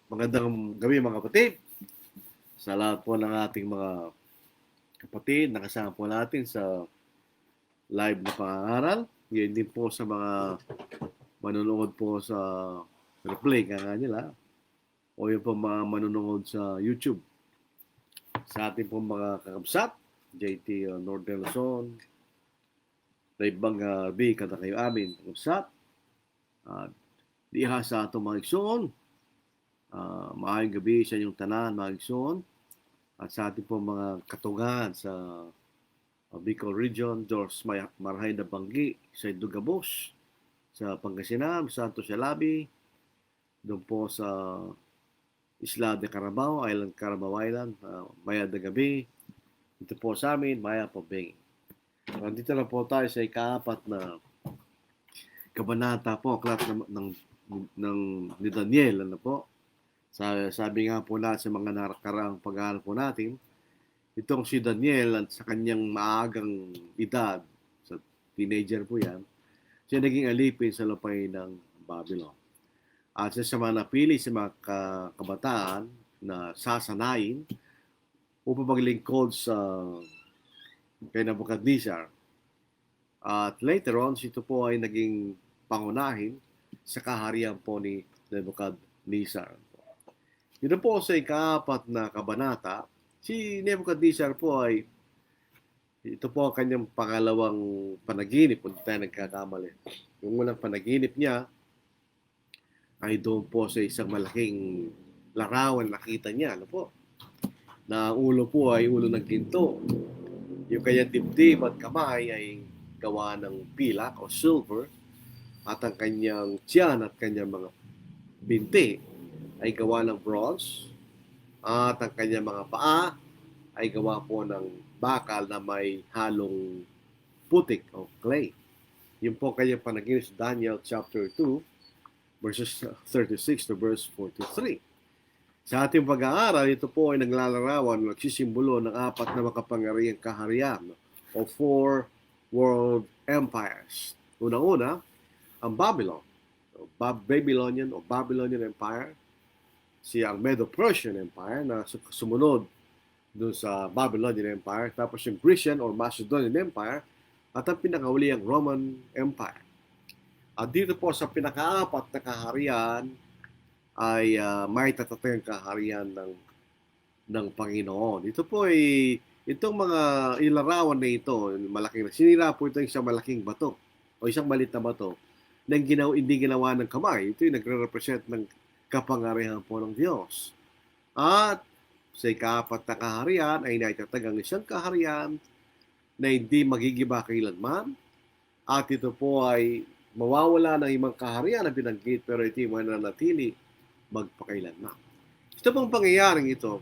Magandang gabi mga kapatid. Sa lahat po ng ating mga kapatid, nakasama po natin sa live na pangangaral. Ngayon din po sa mga manonood po sa replay kaya nila o yung po mga manonood sa YouTube. Sa ating po mga kakabsat, JT Northern Luzon, na ibang B kada kayo amin kakabsat. Diha sa atong mga igsoon. Maayong gabi sa inyong tanan mga igsoon. At sa ating po mga katugan sa Bicol Region, George Marhay na Banggi, sa Dugabos, sa Pangasinan, Santo Sialabi, doon po sa Isla de Carabao, Island Carabao Island, Maya de Gabi, dito po sa amin, Maya Pabing. Nandito na po tayo sa ikaapat na kabanata po, aklat ng ni Daniel, ano po. Sabi nga po na sa mga nakaraang pag-aaral po natin, itong si Daniel at sa kanyang maagang edad, sa teenager po yan, siya naging alipin sa lupay ng Babylon. At siya mga napili sa mga kabataan na sasanayin upang maglingkod sa kay Nebuchadnezzar. At later on, ito po ay naging pangunahin sa kaharian po ni Nebuchadnezzar. Ito po sa ikaapat na kabanata, si Nebuchadnezzar po ay, ito po ang kanyang pangalawang panaginip kung tayo nagkakamali. Yung unang panaginip niya ay doon po sa isang malaking larawan nakita niya. Ano po? Na ang ulo po ay ulo ng ginto. Yung kanyang dibdib at kamay ay gawa ng pilak o silver at ang kanyang tiyan at kanyang mga binti ay gawa ng bronze at ang kanyang mga paa ay gawa po ng bakal na may halong putik o clay. Yun po kanyang panaginip sa Daniel chapter 2 verses 36 to verse 43. Sa ating pag-aaral, ito po ay naglalarawan, nagsisimbolo ng apat na makapangyarihang kaharian o four world empires. Una-una, ang Babylon, Babylonian Empire, ang Medo-Persian Empire na sumunod doon sa Babylonian Empire, tapos yung Grecian or Macedonian Empire, at ang pinakahuli ang Roman Empire. At dito po sa pinakaapat na kaharian ay may tatatayang kaharian ng Panginoon. Ito po ay itong mga ilarawan na ito, malaking sinira po ito isang malaking bato o isang maliit na bato na hindi ginawa ng kamay. Ito yung nagre-represent ng kapangyarihan po ng Diyos. At sa ikaapat na kaharian ay naitatag ang isang kaharian na hindi magigiba kailanman. At ito po ay mawawala ng ibang kaharian na binanggit pero ito yung mananatili magpakailanman. Ito pong pangyayaring ito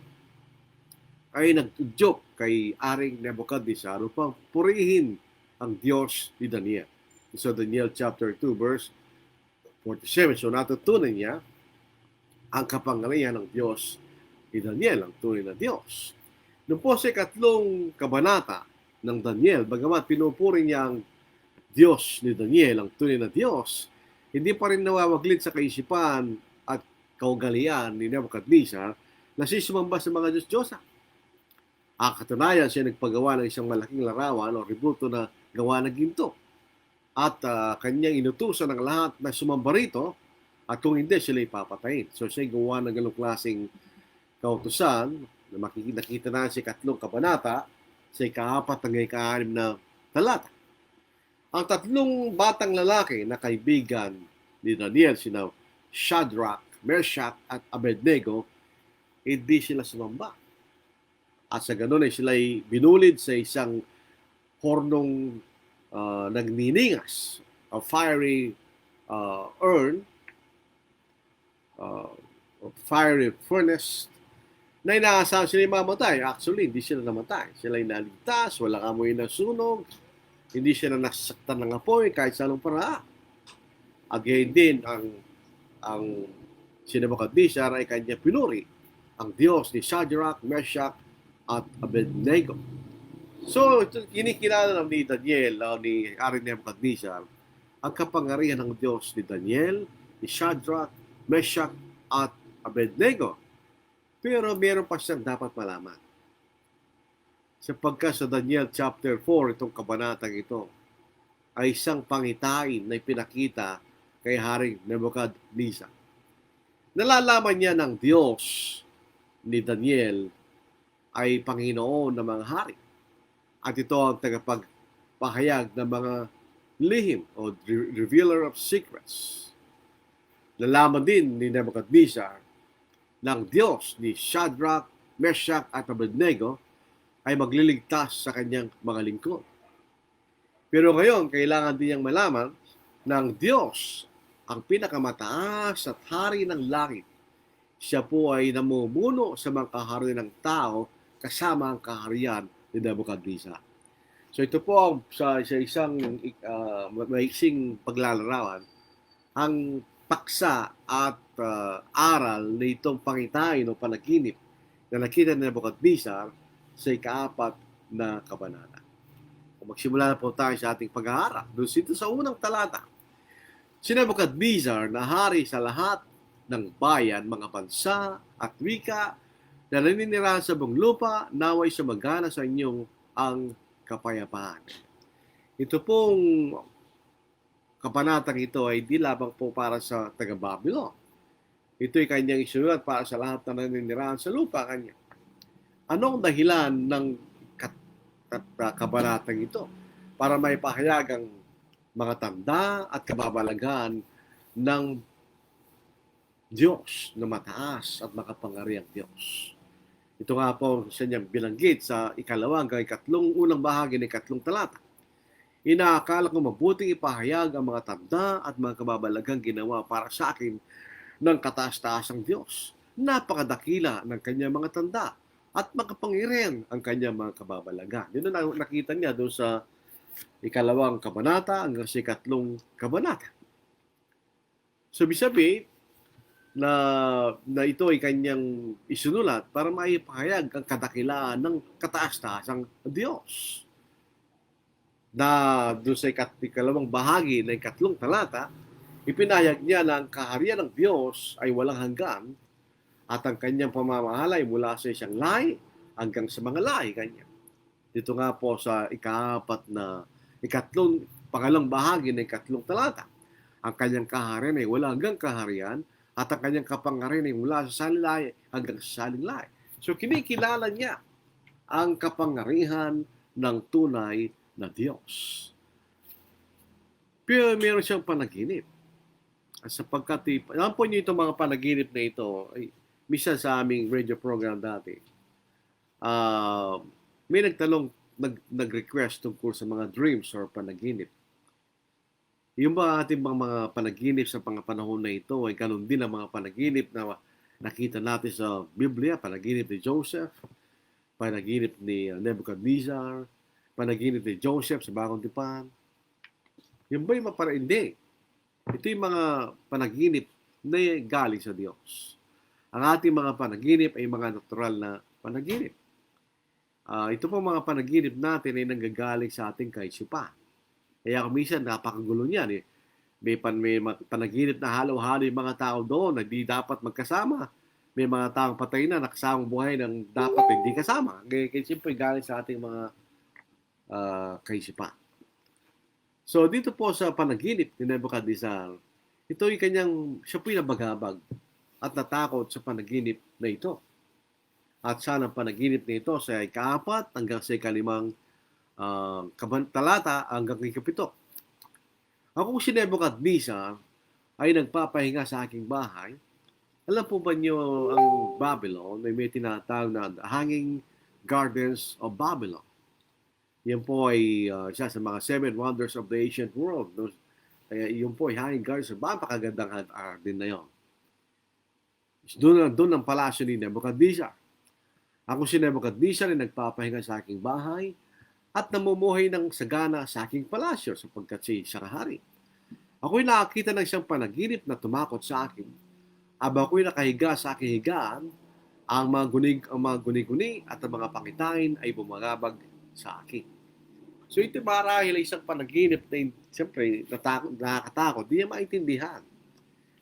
ay nagtudyok kay Aring Nebuchadnezzar upang purihin ang Diyos ni Daniel. So Daniel chapter 2 verse 47. So natutunan niya ang kapangyarihan ng Diyos ni Daniel, ang tunay na Diyos. Noong po sa ikatlong kabanata ng Daniel, bagamat pinupuri niya ang Diyos ni Daniel, ang tunay na Diyos, hindi pa rin nawawaglit sa kaisipan at kaugalian ni Nebuchadnezzar na siya sumamba sa mga Diyos-Diyosa. Katunayan, siya nagpagawa ng isang malaking larawan o ributo na gawa ng ginto. At kanyang inutusan ng lahat na sumamba rito at kung hindi, sila ipapatayin. So siya gawa ng ganong klaseng kautusan na nakita na sa ikatlong kabanata sa ikaapat ng ika-6 na talata. Ang tatlong batang lalaki na kaibigan ni Daniel, sina Shadrach, Meshach at Abednego, hindi sila sumamba. At sa ganun ay sila binulid sa isang hornong nagniningas, a fiery urn, fiery furnace, na inaasahan sila mamatay. Actually, hindi sila namatay. Sila naligtas, walang amoy na sunog, hindi sila nasaktan ng apoy kahit sa anong paraan. Again din, ang si Nebuchadnezzar ay kanya pinuri, ang Diyos ni Shadrach, Meshach, at Abednego. So, kinikilala ng ni Daniel, ni Aring Nebuchadnezzar, ang kapangyarihan ng Diyos ni Daniel, ni Shadrach, Meshach, at Abednego. Pero meron pa siyang dapat malaman. Sapagkat sa Daniel chapter 4, itong kabanatang ito, ay isang pangitain na ipinakita kay Haring Nebuchadnezzar. Nalalaman niya ng Diyos ni Daniel ay Panginoon ng mga hari. At ito ang tagapagpahayag ng mga lihim o revealer of secrets. Nalaman din ni Nebuchadnezzar ng Diyos ni Shadrach, Meshach at Abednego ay magliligtas sa kanyang mga lingkod. Pero ngayon, kailangan din niyang malaman ng Diyos, ang pinakamataas at hari ng langit. Siya po ay namumuno sa mga kaharian ng tao kasama ang kaharian ni Nebuchadnezzar. So ito po ang sa isang maiksing paglalarawan, ang paksa at aral na itong pangitain o panaginip na nakita ni Nebuchadnezzar sa ika-4 na kabanata. Magsimula na po tayo sa ating pag-aaral. Doon dito sa unang talata. Si Nebuchadnezzar na hari sa lahat ng bayan, mga bansa at wika na naninirahan sa buong lupa, naway sumagana sa inyong ang kapayapaan. Ito pong kabanatang ito ay di labang po para sa taga-Babylon. Ito ay kanyang isulat para sa lahat na naninirahan sa lupa kanya. Anong dahilan ng kabanatang ito? Para may pahayag ang mga tanda at kababalaghan ng Diyos na mataas at makapangyarihang Diyos. Ito nga po sa niyang bilanggit sa ikalawang hanggang ikatlong unang bahagi ng ikatlong talata. Inaakala ko mabuting ipahayag ang mga tanda at mga kababalaghang ginawa para sa akin ng kataas-taasang Diyos. Napakadakila ng kanyang mga tanda at makapangyarihan ang kanyang mga kababalaghan. Yun ang nakita niya doon sa ikalawang kabanata hanggang sa ikatlong kabanata. So, sabi na ito ay kanyang isinulat para maipahayag ang kadakilaan ng kataas-taasang Diyos. Na doon sa ikalawang bahagi ng ikatlong talata, ipinahayag niya na ang kaharian ng Diyos ay walang hanggan at ang kanyang pamamahala ay mula sa isang lahi hanggang sa mga lahi kanya. Dito nga po sa pangalang bahagi ng ikatlong talata. Ang kanyang kaharian ay wala hanggang kaharian at ang kanyang kapangyarihan ay mula sa saling lahi hanggang sa saling lahi. So kinikilala niya ang kapangyarihan ng tunay na Diyos. Pero meron siyang panaginip. Sapagkat, alam po niyo itong mga panaginip na ito, ay minsan sa aming radio program dati, may nag-request tungkol sa mga dreams or panaginip. Yung ba ating mga panaginip sa panahon na ito ay ganun din ang mga panaginip na nakita natin sa Biblia, panaginip ni Joseph, panaginip ni Nebuchadnezzar, panaginip ni Joseph sa Bagong Tipan. Yung ba yung hindi? Ito yung mga panaginip na galing sa Diyos. Ang ating mga panaginip ay mga natural na panaginip. Ito po mga panaginip natin ay nanggagaling sa ating kaisipan. Kaya minsan napakagulo niyan. May panaginip na halo-halo yung mga tao doon na di dapat magkasama. May mga taong patay na nakasamang buhay ng dapat hindi kasama. Kaya siyempre galing sa ating mga kaisipan. So dito po sa panaginip ni Nebuchadnezzar, ito yung siya po yung nabagabag at natakot sa panaginip na ito. At sana ang panaginip na ito sa ika-4 hanggang sa ika-5 talata hanggang ika-7. Ako si Nebuchadnezzar ay nagpapahinga sa aking bahay. Alam po ba niyo ang Babylon ay may tinatawag na Hanging Gardens of Babylon. Yan po ay isa sa mga 7 wonders of the ancient world. Kaya yun po ay Hanging Gardens of Babylon. Napakagandang din na yun. Doon ang palasyo ni Nebuchadnezzar. Ako si Nebuchadnezzar ay nagpapahinga sa aking bahay at namumuhay ng sagana sa aking palasyo sapagkat siya hari. Ako'y nakakita ng isang panaginip na tumakot sa akin. Aba ako'y nakahiga sa aking higaan, ang mga guni-guni at ang mga pangitain ay bumagabag sa akin. So ito marahil ay isang panaginip na siyempre nakakatakot, di niya maintindihan.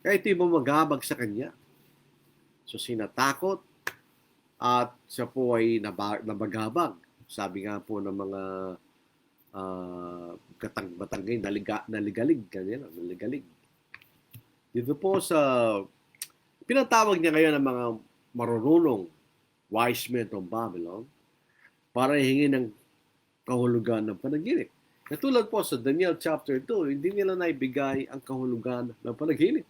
Kaya ito yung bumagabag sa kanya. So sinatakot at siya po ay nabagabag. Sabi nga po ng mga Batanggay, naligalig. Ganyan, naligalig. Dito po sa, pinatawag niya ngayon ng mga marununong wise men of Babylon para hihingi ng kahulugan ng panaginip. Katulad po sa Daniel chapter 2, hindi nila naibigay ang kahulugan ng panaginip.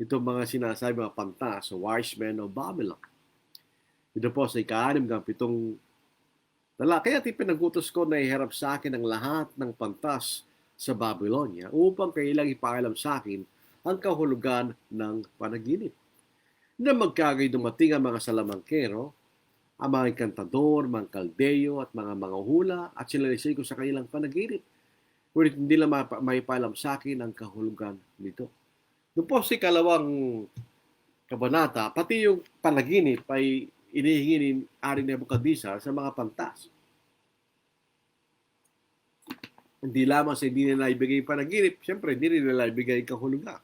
Ito mga sinasabi mga pantas sa wise men of Babylon. Ito po sa ika-6 ng 7 dala. Kaya pinagutos ko na iharap sa akin ang lahat ng pantas sa Babylonia upang kailang ipaalam sa akin ang kahulugan ng panaginip. Na magkagay dumating ang mga salamangkero, ang mga kantador, mga kaldeyo at mga hula at sinalisay ko sa kanilang panaginip. Ngunit hindi lang maipaalam sa akin ang kahulugan nito. Doon po si kalawang kabanata, pati yung panaginip ay inihingi ni Ari Nebuchadnezzar sa mga pantas. Hindi lamang sa hindi nila ibigay panaginip, siyempre hindi nila ibigay kahulugan.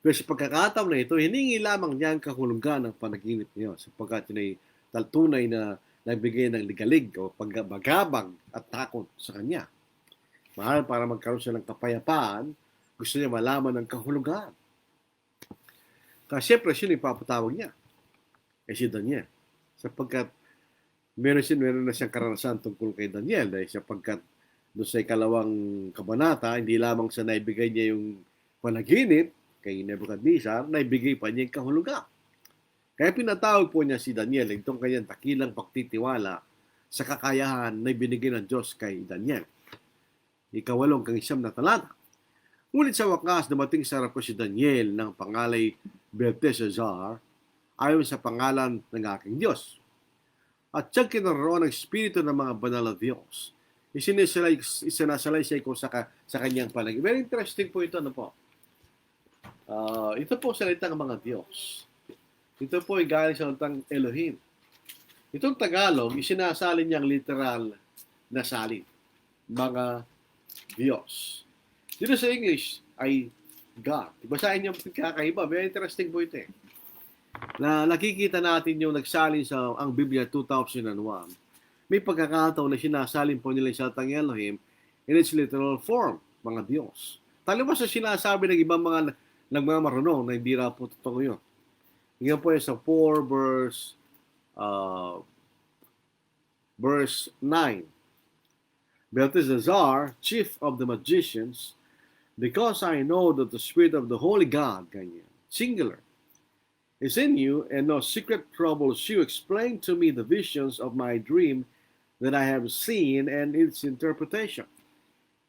Pero sa pagkakataon na ito, hiningi lamang niya ang kahulugan ng panaginip niya sapagkat yun ay tunay na nagbigay ng ligalig o pagbagabag at takot sa kanya. Mahal para magkaroon siya ng kapayapaan, gusto niya malaman ng kahulugan. Kasi siyempre sino ipapatawag niya? Si Daniel. Sapagkat meron na siyang karanasan tungkol kay Daniel dahil sapagkat doon sa ikalawang kabanata, hindi lamang sa naibigay niya yung panaginip kay Nebuchadnezzar, naibigay pa niya yung kahulugan. Kaya pinatawag po niya si Daniel itong kanyang takilang pagtitiwala sa kakayahan na ibinigay ng Diyos kay Daniel. Ika-8 na talata. Ngunit sa wakas, dumating sa harap ko si Daniel ng pangalay Belteshazzar ayon sa pangalan ng aking Diyos. At siyang kinaroon ang espiritu ng mga banal na Diyos. Isinasalaysay ko sa kanyang panaginip. Very interesting po ito. Ano po? Ito po salita ng mga Diyos. Ito po ay galing sa salitang Elohim. Itong Tagalog, isinasalin niyang literal na salin. Mga Diyos. Dito sa English ay God. Basahin niyo ang kakaiba. Very interesting po ito eh. Na nakikita natin yung nagsalin sa ang Biblia 2001. May pagkakataon na sinasalin po nila sa salitang Elohim in its literal form, mga Diyos. Talibas sa sinasabi ng ibang mga marunong na hindi na po totoo yun. Ngayon po sa 4 verse 9. Belteshazzar, chief of the magicians, because I know that the Spirit of the Holy God, ganyan, singular, is in you, and no secret troubles you, explain to me the visions of my dream that I have seen and its interpretation.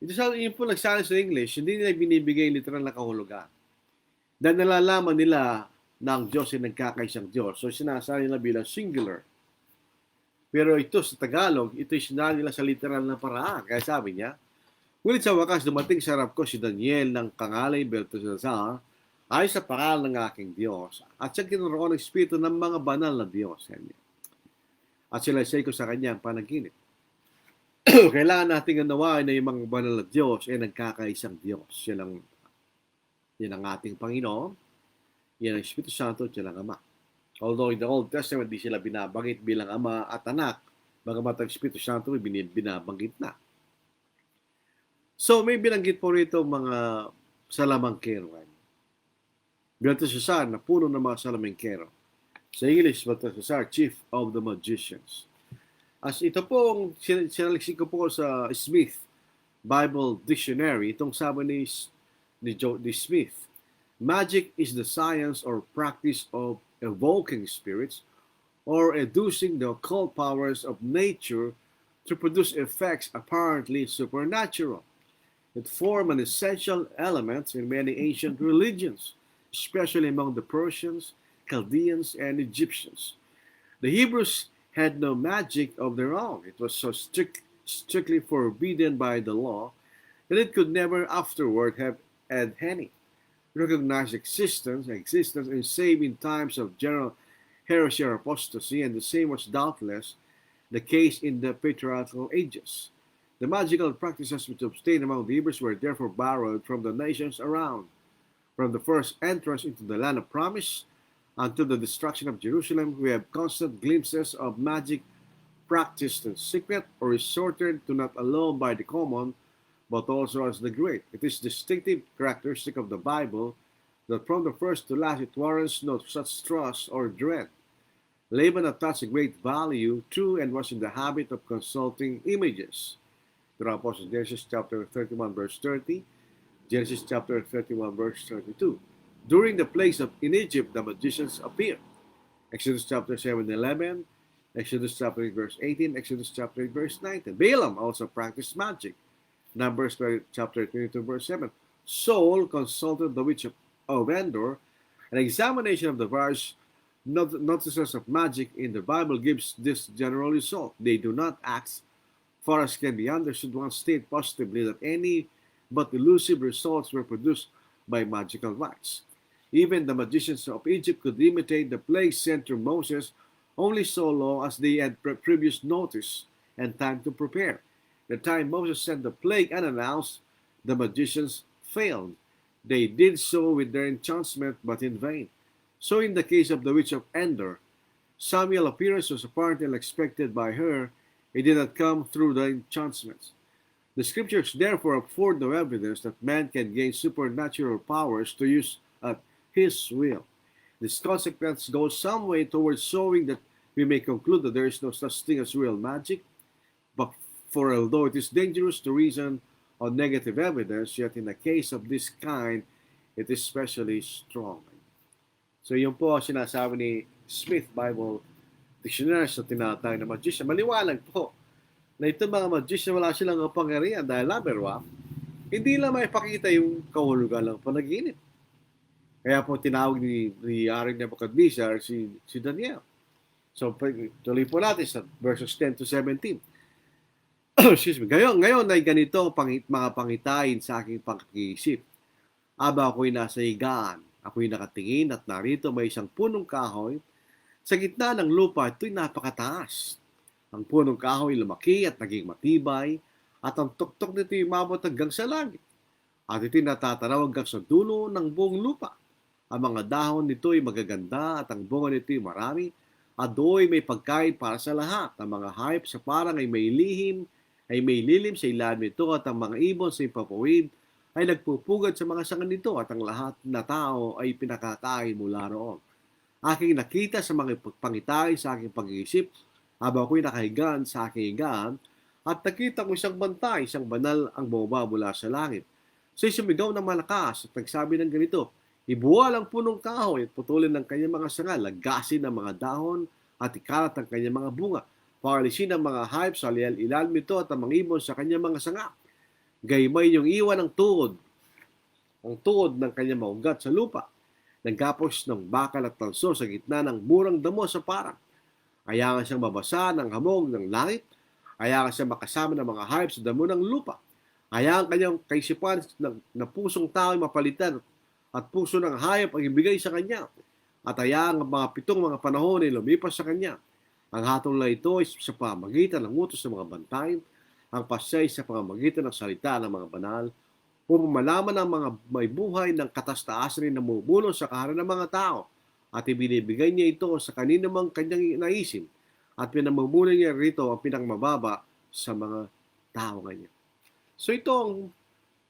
Ito sa yung po nagsabi sa English, hindi nila binibigay literal na kahulugan. Dahil nalalaman nila na ang Diyos ay nagkakaisang Diyos. So sinasabi nila bilang singular. Pero ito sa Tagalog, ito sinabi nila sa literal na paraan. Kaya sabi niya, ngunit sa wakas dumating sa harap ko si Daniel ng pangalay Belteshazzar ay sa pangalan ng aking Diyos at siya kinoroon ng espiritu ng mga banal na Diyos. At silaysay ko sa kanya ang panaginip. Kailangan nating ganawain na yung mga banal na Diyos ay nagkakaisang Diyos. Yan ang ating Panginoon, yan ang Espiritu Santo at yan ang Ama. Although in the Old Testament, di sila binabanggit bilang Ama at Anak, bagamat ang Espiritu Santo ay binabanggit na. So may binanggit po rito mga salamangkero. Belteshazzar na puno ng mga salamangkero. Sa English, Belteshazzar, chief of the magicians. As ito pong sinaliksik ko po sa Smith Bible Dictionary, itong sabi ni Smith, magic is the science or practice of evoking spirits or educing the occult powers of nature to produce effects apparently supernatural. It formed an essential element in many ancient religions, especially among the Persians, Chaldeans, and Egyptians. The Hebrews had no magic of their own. It was so strictly forbidden by the law that it could never afterward have had any recognized existence and save in times of general heresy or apostasy, and the same was doubtless the case in the patriarchal ages. The magical practices which obtained among the Hebrews were therefore borrowed from the nations around. From the first entrance into the land of promise Until the destruction of Jerusalem, we have constant glimpses of magic practiced in secret or resorted to not alone by the common, but also as the great. It is distinctive characteristic of the Bible that from the first to last it warrants no such trust or dread. Laban attached a great value to and was in the habit of consulting images. The Apostle Genesis chapter 31 verse 30, Genesis chapter 31 verse 32. During the plagues in Egypt, the magicians appeared. Exodus chapter 7:11, Exodus chapter 8 verse 18, Exodus chapter 8 verse 19. Balaam also practiced magic. Numbers chapter 22 verse 7. Saul consulted the witch of Endor. An examination of the various notices of magic in the Bible gives this general result. They do not act, far as can be understood, one state positively that any but elusive results were produced by magical rites. Even the magicians of Egypt could imitate the plague sent to Moses only so long as they had previous notice and time to prepare. The time Moses sent the plague unannounced, the magicians failed. They did so with their enchantment, but in vain. So in the case of the witch of Endor, Samuel's appearance was apparently unexpected by her. It did not come through the enchantments. The scriptures therefore afford no evidence that man can gain supernatural powers to use at his will. This consequence goes some way towards showing that we may conclude that there is no such thing as real magic, but for although it is dangerous to reason on negative evidence, yet in a case of this kind, it is especially strong. So yun po sinasabi ni Smith Bible Dictionary sa tinatawag na magician. Maliwanag po na itong mga magician wala silang kapangyarihan dahil laberwa, hindi lang maipakita yung kahulugan ng panaginip. Kaya po tinawag ni Haring Nebuchadnezzar si Daniel. So tuloy po natin sa verses 10 to 17. Excuse me. Ngayon ay ganito mga pangitain sa aking pagkikisip. Aba ako'y nasa higaan, ako'y nakatingin at narito may isang punong kahoy. Sa gitna ng lupa, ito'y napakataas. Ang punong kahoy lumaki at naging matibay, at ang tuktok nito'y umabot hanggang sa langit. At ito'y natatanaw hanggang sa dulo ng buong lupa. Ang mga dahon nito'y magaganda at ang bunga nito'y marami, at do'y may pagkain para sa lahat. Ang mga hayop sa parang ay may lilim sa ilalim nito, at ang mga ibon sa ipapawid ay nagpupugad sa mga sanga nito, at ang lahat na tao ay pinakatay mula roon. Aking nakita sa mga pangitay sa aking pag-iisip, habang ako'y nakahigan sa aking higaan, at nakita ko isang bantay, isang banal ang bumaba mula sa langit. So sumigaw ng malakas at nagsabi ng ganito, ibuwal ang punong kahoy at putulin ng kanyang mga sanga, lagasin ang mga dahon at ikalat ang kanyang mga bunga, paalisin ang mga hayop sa ilalim nito at ang mga ibon sa kanyang mga sanga. Gaymay yung iwan ang tuhod ng kanyang maugat sa lupa. Nagkapos ng bakal at tanso sa gitna ng murang damo sa parang. Ayagan siyang mabasa ng hamog ng langit. Ayagan siyang makasama ng mga hayop sa damo ng lupa. Ayagan kanyang kaisipan na pusong tao ay mapalitan at puso ng hayop ang ibigay sa kanya. At ayagan ang mga pitong mga panahon ay lumipas sa kanya. Ang hatol na ito ay sa pamagitan ng utos ng mga bantay, ang pasay sa pamamagitan ng salita ng mga banal, upang malaman ng mga may buhay ng katastaasan na namumulong sa kaharan ng mga tao, at ibinibigay niya ito sa kaninamang kanyang naisin, at pinamumulan niya rito ang pinakmababa sa mga tao kanya. So ito ang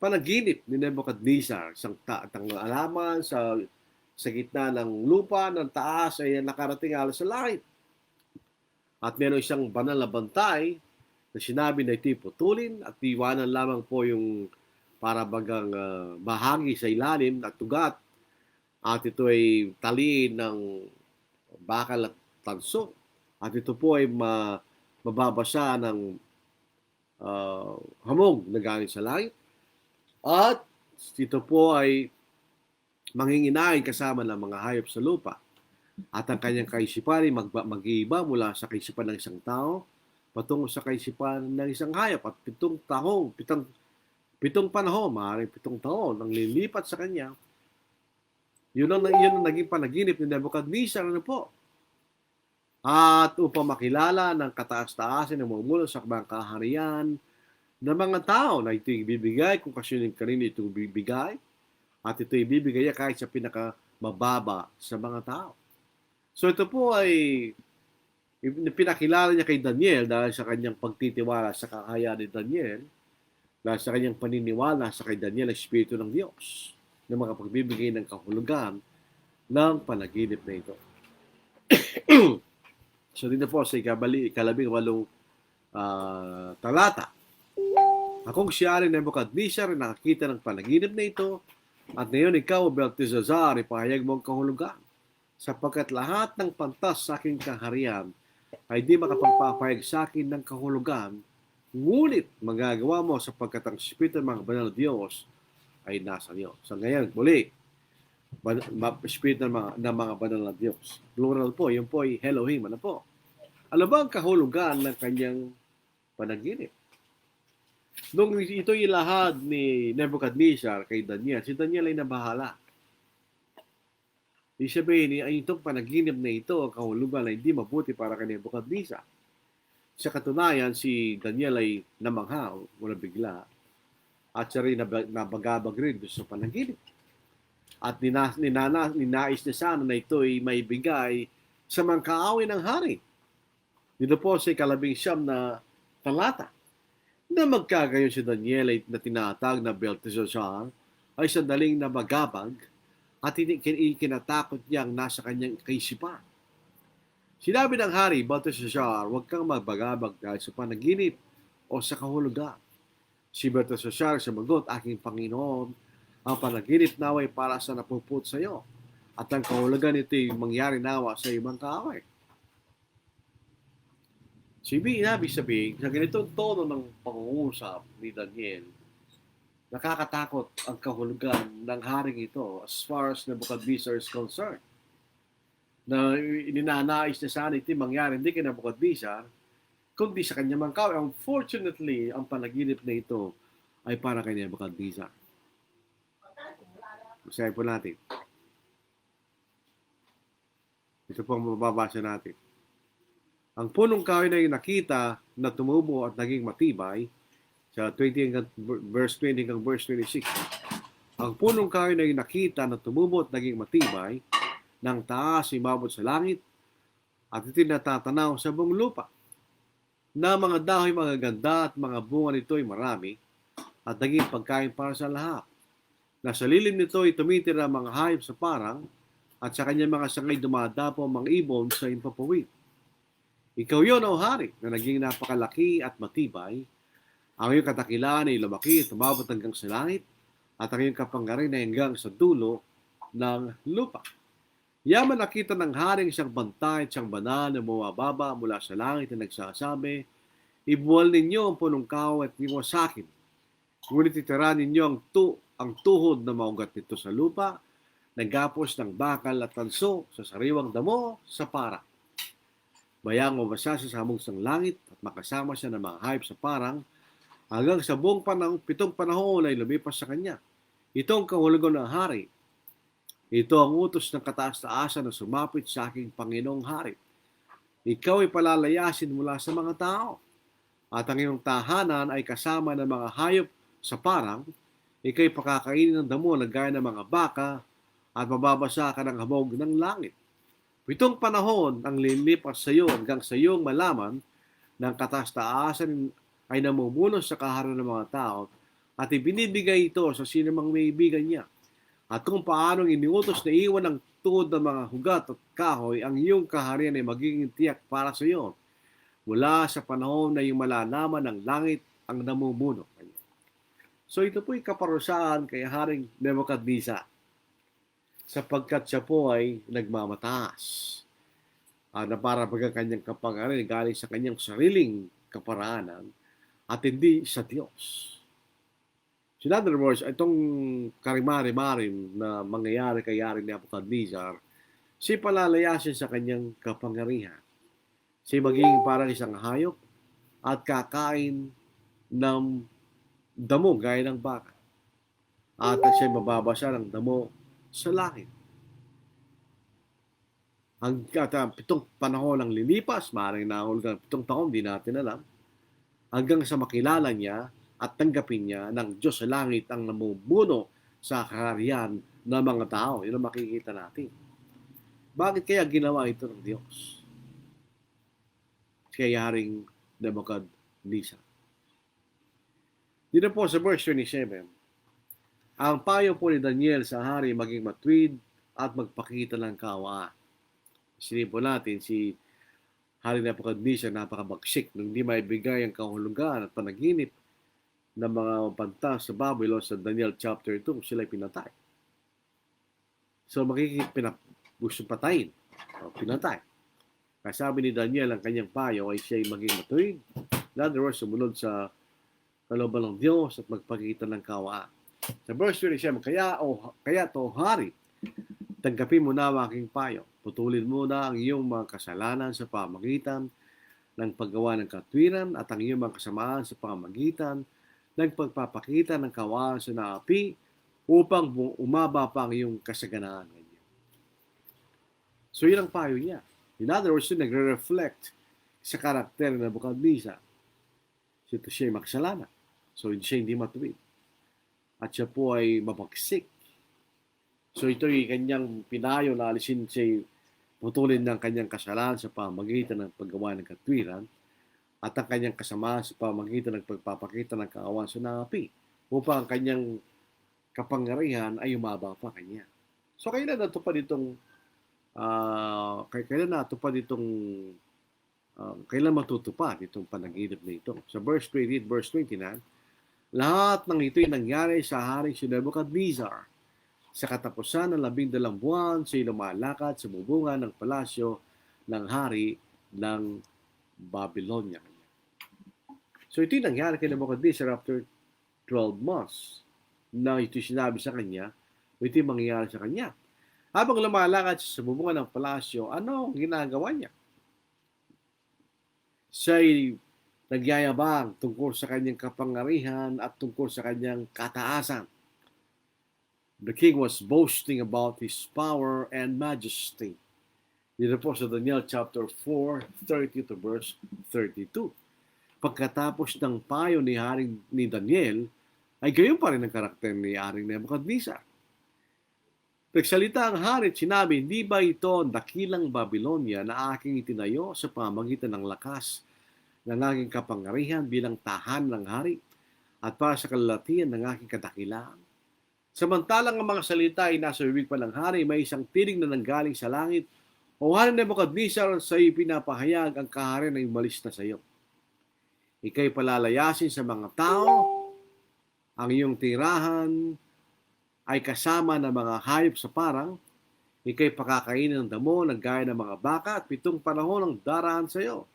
panaginip ni Nebuchadnezzar, isang alaman sa gitna ng lupa, ng taas ay nakarating alas sa langit. At meron isang banal na bantay na sinabi na ito'y putulin at iwanan lamang po yung para bagang bahagi sa ilalim at tugat, at ito ay taliin ng bakal at tanso, at ito po ay mababasa ng hamog na galing sa langit, at ito po ay manginginain kasama ng mga hayop sa lupa, at ang kanyang kaisipan ay mag-iiba mula sa kaisipan ng isang tao patungo sa kaisipan ng isang hayop, at pitong panahon, maaaring 7 taon, ang lilipat sa kanya. Yun ang naging panaginip ni Nebuchadnezzar, po. At upang makilala ng kataas-taasan na mumulong sa mga kaharian ng mga tao na ito ibibigay, kung kanino ito ibibigay, at ito ibibigay kahit sa pinakamababa sa mga tao. So ito po ay pinakilala niya kay Daniel dahil sa kanyang pagtitiwala sa kakayahan ni Daniel, dahil sa kanyang paniniwala sa kay Daniel, ang Espiritu ng Diyos, na makapagbibigay ng kahulugan ng panaginip na ito. So dito po sa ikalabing-walong talata. Akong si Ari Nebuchadnezzar ay nakakita ng panaginip na ito, at ngayon ikaw, Belteshazzar, ipahayag mo ang kahulugan, sapagkat lahat ng pantas sa aking kaharian ay di makapagpapahayag sa akin ng kahulugan, ngunit magagawa mo sapagkat ang Espiritu ng mga banal na Diyos ay nasa iyo. So ngayon, muli, Espiritu ng mga banal na Diyos. Plural po, yun po ay Elohim. Ano po? Ano ba ang kahulugan ng kanyang panaginip? Nung ito ilahad ni Nebuchadnezzar kay Daniel, si Daniel ay nabahala. Ibig sabihin, ay itong panaginip na ito, ang kahulugan ay hindi mabuti para kay Nebuchadnezzar. Sa katunayan, si Daniel ay namangha, mula bigla, at siya rin nabagabag rin sa panaginip. At ninais niya sana na ito ay maibigay sa mga kaaway ng hari. Dito po sa ikalabing-siyam na talata, na magkagayon si Daniel ay na tinatag na Belteshazzar ay sandaling nabagabag at ikinatakot niya ang nasa kanyang kaisipan. Sinabi ng hari, Belteshazzar, huwag kang magbagabag dahil sa panaginip o sa kahulugan. Si Belteshazzar sumagot, aking Panginoon, ang panaginip naway para sa napuput sa iyo, at ang kahulugan ito ay mangyari nawa sa ibang kaaway. So, ibig sabihin, sa ganitong tono ng pangungusap ni Daniel, nakakatakot ang kahulugan ng haring ito as far as Nebuchadnezzar is concerned. Na ininanais na sana ito mangyari hindi kay Nebuchadnezzar, kundi sa kanya mga kaaway. Unfortunately, ang panaginip na ito ay para kay Nebuchadnezzar. Basahin po natin. Ito po ang mababasa natin. Ang punong kahoy na nakita na tumubo at naging matibay, sa verse 20 hanggang verse 26. Ang punong kahoy na nakita na tumubo at naging matibay, ng taas imabot sa langit, at ito natatanaw sa buong lupa, na mga dahon mga ganda at mga bunga nito ay marami, at naging pagkain para sa lahat. Na sa lilim nito ay tumitira mga hayop sa parang, at sa kanyang mga sangay dumadapo ang mga ibon sa impapawid. Ikaw yon, O Hari, na naging napakalaki at matibay. Ang iyong katakilaan ay lumaki at tumabot hanggang sa langit, at ang iyong kapangyarihan ay hanggang sa dulo ng lupa. Yaman nakita ng haring siyang bantay at siyang banal na bumababa mula sa langit na nagsasabi, ibuwal ninyo ang punong kahoy at imo sa akin. Ngunit itira ninyo ang tuhod na maugat nito sa lupa, nagapos ng bakal at tanso sa sariwang damo sa para. Bayang mabasa sa samong sang langit at makasama siya ng mga hayop sa parang hanggang sa buong 7 panahon ay lumipas sa kanya. Ito ang kahulugan ng hari. Ito ang utos ng kataas-taasan na sumapit sa aking Panginoong Hari. Ikaw ay palalayasin mula sa mga tao, at ang iyong tahanan ay kasama ng mga hayop sa parang. Ikaw ay pakakainin ng damo na gaya ng mga baka, at mababasa ka ng habog ng langit. 7 panahon ang lilipas sa iyo hanggang sa iyong malaman na ang kataas-taasan ay namumuno sa kaharian ng mga tao at ibinibigay ito sa sinumang may ibigan niya. At kung paanong iniutos na iwan ng tuhod ng mga hugat at kahoy, ang iyong kaharian ay magiging tiyak para sa iyo mula sa panahon na iyong malalaman ng langit ang namumuno. So ito po ay kaparusahan kay Haring Nebuchadnezzar, sapagkat siya po ay nagmamataas. Na para bagang kanyang kapangyarihan galing sa kanyang sariling kaparaanan at hindi sa Diyos. So in other words, itong karimari-marim na mangyayari kay Haring Nebuchadnezzar, siya palalayasin sa kanyang kapangyarihan. Siya magiging parang isang hayop at kakain ng damo gaya ng baka. At siya mababasa ng damo sa langit. Ang 7 panahon ang lilipas, maaaring nahulugan 7 taon, di natin alam, hanggang sa makilala niya at tanggapin niya ng Diyos sa langit ang namumuno sa kaharian ng mga tao. Yun ang makikita natin. Bakit kaya ginawa ito ng Diyos? Kay Haring Nebuchadnezzar. Dito po sa verse 27, ang payo po ni Daniel sa hari maging matuwid at magpakita ng kaawaan. Isipin po natin si Hari Nebuchadnezzar napakabagsik nung di maibigay ang kahulugan at panaginip ng mga banta sa Babylon sa Daniel chapter 2, sila pinatay. So gusto patayin o pinatay. Kaya sabi ni Daniel, ang kanyang payo ay siya'y maging matuwid. In other words, sumunod sa kalooban ng Diyos at magpakita ng kaawaan. Sa verse 27, kaya to hari, tanggapin mo na ang aking payo. Putulin mo na ang iyong mga kasalanan sa pamagitan ng paggawa ng katwiran at ang iyong mga kasamaan sa pamagitan ng pagpapakita ng kaawaan sa naapi upang umaba pa ang iyong kasaganaan. So yun ang payo niya. In other words, yun nagre-reflect sa karakter ng Nebuchadnezzar. Siya makasalanan. So siya hindi matuwid. At siya po ay mabagsik. So ito'y kanyang pinayo na alisin siya putulin ng kanyang kasalanan sa pamagitan ng paggawa ng katwiran at ang kanyang kasama sa pamagitan ng pagpapakita ng kaawan sa naapi upang ang kanyang kapangyarihan ay umaba pa kanya. So kailan natupad itong kailan matutupad itong panaginip na ito? Sa verse 28, verse 29, lahat ng ito'y nangyari sa hari si Nebuchadnezzar. Sa katapusan ng 12 buwan, siya'y lumalakad sa bubungan ng palasyo ng hari ng Babylonia. So ito'y nangyari kay Nebuchadnezzar after 12 months na ito'y sinabi sa kanya, ito'y mangyayari sa kanya. Habang lumalakad sa bubungan ng palasyo, ano ang ginagawa niya? Siya'y nagyayabang tungkol sa kanyang kapangyarihan at tungkol sa kanyang kataasan. The king was boasting about his power and majesty. Dito po sa Daniel chapter 4, 30 to verse 32. Pagkatapos ng payo ni Daniel, ay gayon pa rin ang karakter ni Haring Nebuchadnezzar. Nagsalita ang hari at sinabi, hindi ba ito ang dakilang Babylonia na aking itinayo sa pamagitan ng lakas ng aking kapangyarihan bilang tahan ng hari at para sa kalulatian ng aking kadakilaan? Samantalang ang mga salita ay nasa bibig pa ng hari, may isang tinig na nanggaling sa langit. O Haring Nebuchadnezzar, sa iyo pinapahayag ang kaharian ay umalis na sa iyo. Ika'y palalayasin sa mga tao, ang iyong tirahan ay kasama ng mga hayop sa parang, ika'y pakakainin ng damo ng gaya ng mga baka at 7 panahon ang daraan sa iyo,